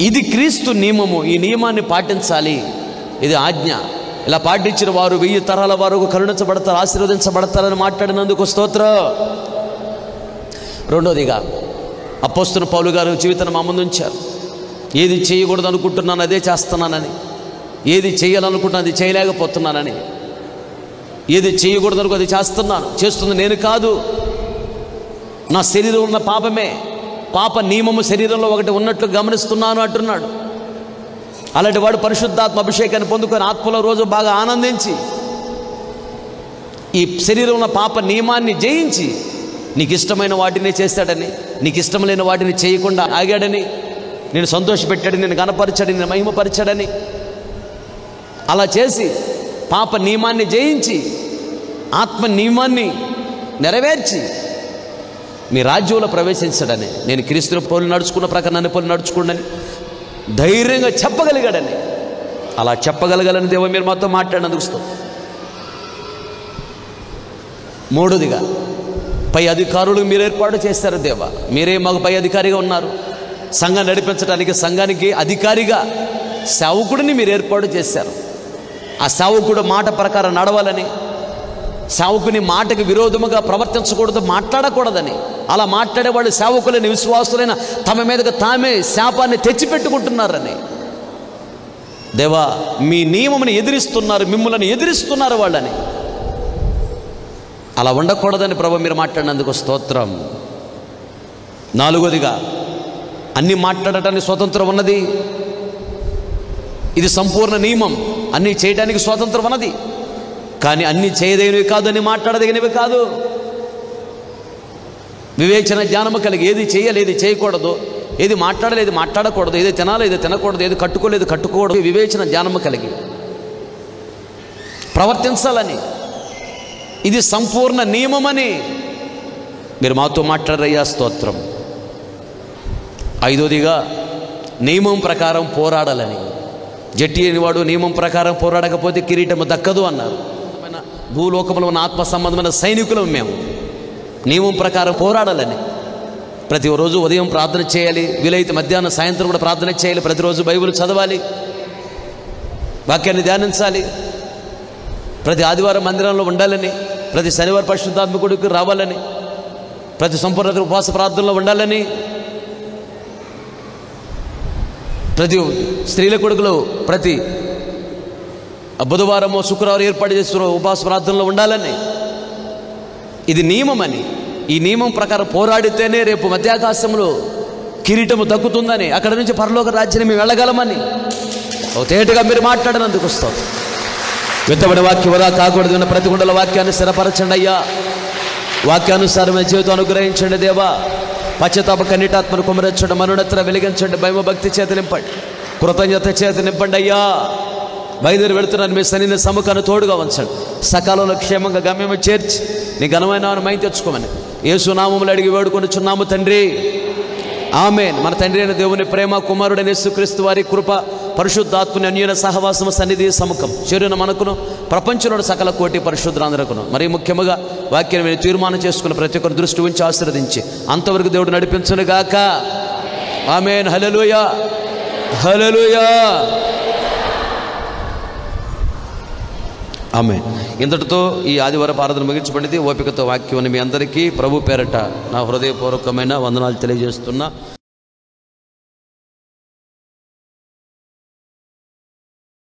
ఇది క్రీస్తు నియమము. ఈ నియమాన్ని పాటించాలి. ఇది ఆజ్ఞ. ఇలా పాటించిన వారు 1000 తరాల వరకు కరుణించబడతారు, ఆశీర్వదించబడతారని మాట్లాడినందుకు స్తోత్రం. రెండోదిగా అపోస్తలుడు పౌలు గారు జీవితాన్ని మా ముందు ఉంచారు. ఏది చేయకూడదు అనుకుంటున్నాను అదే చేస్తున్నానని, ఏది చేయాలనుకుంటున్నాను అది చేయలేకపోతున్నానని, ఏది చేయకూడదు అనుకో అది చేస్తుంది నేను కాదు, నా శరీరం ఉన్న పాపమే, పాప నియమము శరీరంలో ఒకటి ఉన్నట్లు గమనిస్తున్నాను అంటున్నాడు. అలాంటి వాడు పరిశుద్ధాత్మ అభిషేకాన్ని పొందుకొని ఆత్మలో రోజు బాగా ఆనందించి ఈ శరీరంలో పాప నియమాన్ని జయించి నీకు ఇష్టమైన వాటిని చేస్తాడని, నీకు ఇష్టం లేని వాటిని చేయకుండా ఆగాడని, నేను సంతోషపెట్టాడని, నేను గణపరిచాడని, నేను మహిమపరిచాడని, అలా చేసి పాప నియమాన్ని జయించి ఆత్మ నియమాన్ని నెరవేర్చి మీ రాజ్యంలో ప్రవేశించాడని, నేను క్రీస్తుని పోలి నడుచుకున్న ప్రకారం నన్ను పోలి నడుచుకోండి ధైర్యంగా చెప్పగలిగాడని అలా చెప్పగలగాలని దేవా మీరు మాతో మాట్లాడినందుకు స్తోత్రం. మూడోదిగా పై అధికారులు మీరు ఏర్పాటు చేశారు దేవా. మీరే మాకు పై అధికారిగా ఉన్నారు. సంఘాన్ని నడిపించడానికి సంఘానికి అధికారిగా సేవకుడిని మీరు ఏర్పాటు చేశారు. ఆ సేవకుడు మాట ప్రకారం నడవాలని, సేవకుని మాటకి విరోధముగా ప్రవర్తించకూడదు, మాట్లాడకూడదని, అలా మాట్లాడేవాళ్ళు సేవకులైన విశ్వాసులైన తమ మీదకి తామే శాపాన్ని తెచ్చిపెట్టుకుంటున్నారని దేవా మీ నియమముని ఎదిరిస్తున్నారు, మిమ్మల్ని ఎదిరిస్తున్నారు వాళ్ళని. అలా ఉండకూడదని ప్రభు మీరు మాట్లాడినందుకు స్తోత్రం. నాలుగోదిగా అన్నీ మాట్లాడటానికి స్వాతంత్రం ఉన్నది. ఇది సంపూర్ణ నియమం. అన్నీ చేయడానికి స్వాతంత్రం ఉన్నది. కానీ అన్నీ చేయదగినవి కాదు, అన్నీ మాట్లాడదగినవి కాదు. వివేచన జ్ఞానము కలిగి ఏది చేయాలి, ఏది చేయకూడదు, ఏది మాట్లాడాలి, ఏది మాట్లాడకూడదు, ఏది తినాలి, ఏది తినకూడదు, ఏది కట్టుకోలేదు, కట్టుకోకూడదు, వివేచన జ్ఞానము కలిగి ప్రవర్తించాలని, ఇది సంపూర్ణ నియమమని మీరు మాతో మాట్లాడరయ్యా, స్తోత్రం. ఐదోదిగా నియమం ప్రకారం పోరాడాలని. జట్టి అయినవాడు నియమం ప్రకారం పోరాడకపోతే కిరీటము దక్కదు అన్నారు. భూలోకంలో ఉన్న ఆత్మ సంబంధమైన సైనికులం మేము. నియమం ప్రకారం పోరాడాలని ప్రతిరోజు ఉదయం ప్రార్థన చేయాలి, వీలైతే మధ్యాహ్నం సాయంత్రం కూడా ప్రార్థన చేయాలి, ప్రతిరోజు బైబిల్ చదవాలి, వాక్యాన్ని ధ్యానించాలి, ప్రతి ఆదివారం మందిరంలో ఉండాలని, ప్రతి శనివారం పరిశుద్ధాత్మ గుడికి రావాలని, ప్రతి సంపూర్ణ ఉపవాస ప్రార్థనలో ఉండాలని, ప్రతి స్త్రీల కొడుకులు ప్రతి బుధవారము శుక్రవారం ఏర్పాటు చేస్తున్న ఉపవాస ప్రార్థనలో ఉండాలని, ఇది నియమమని, ఈ నియమం ప్రకారం పోరాడితేనే రేపు మధ్యాకాశంలో కిరీటము దక్కుతుందని, అక్కడ నుంచి పరలోక రాజ్యాన్ని మేము వెళ్ళగలమని తేటగా మీరు మాట్లాడినందుకు వస్తాం. విత్తబడి వాక్యం వదా కాకూడదు ఉన్న ప్రతి గుండెల వాక్యాన్ని స్థిరపరచండి అయ్యా. వాక్యానుసారమైన జీవితం అనుగ్రహించండి దేవా. పశ్చాత్తాప కన్నీటాత్మను కుమరించండి, మనునెత్తర వెలిగించండి, భయభక్తి చేత నింపండి, కృతజ్ఞత చేత నింపండి అయ్యా. బయలుదేరి వెళుతున్నాను, మీ సన్నిధిని సముఖాన్ని తోడుగా ఉంచండి, సకాలంలో క్షేమంగా గమ్యము చేర్చి నీ ఘనమైన మై తెచ్చుకోమని యేసు నామములు అడిగి వేడుకొనుచున్నాము తండ్రి, ఆమేన్. మన తండ్రి అయిన దేవుని ప్రేమ, కుమారుడైన యేసుక్రీస్తు వారి కృప, పరిశుద్ధాత్మని అన్యోన్య సహవాసము, సన్నిధి, సముఖం చేరిన మనకును ప్రపంచంలో సకల కోటి పరిశుద్ధులందరకును మరి ముఖ్యముగా వాక్యాన్ని మీరు తీర్మానం చేసుకుని ప్రతి ఒక్కరు దృష్టి ఉంచి ఆశీర్వదించి అంతవరకు దేవుడు నడిపించును గాక. ఆమేన్. హల్లెలూయా, హల్లెలూయా, ఆమేన్. ఇంతటితో ఈ ఆదివారం ఆరాధన ముగించబడింది. ఓపికతో వాక్యం మీ అందరికీ ప్రభు పేరట నా హృదయపూర్వకమైన వందనాలు తెలియజేస్తున్నా.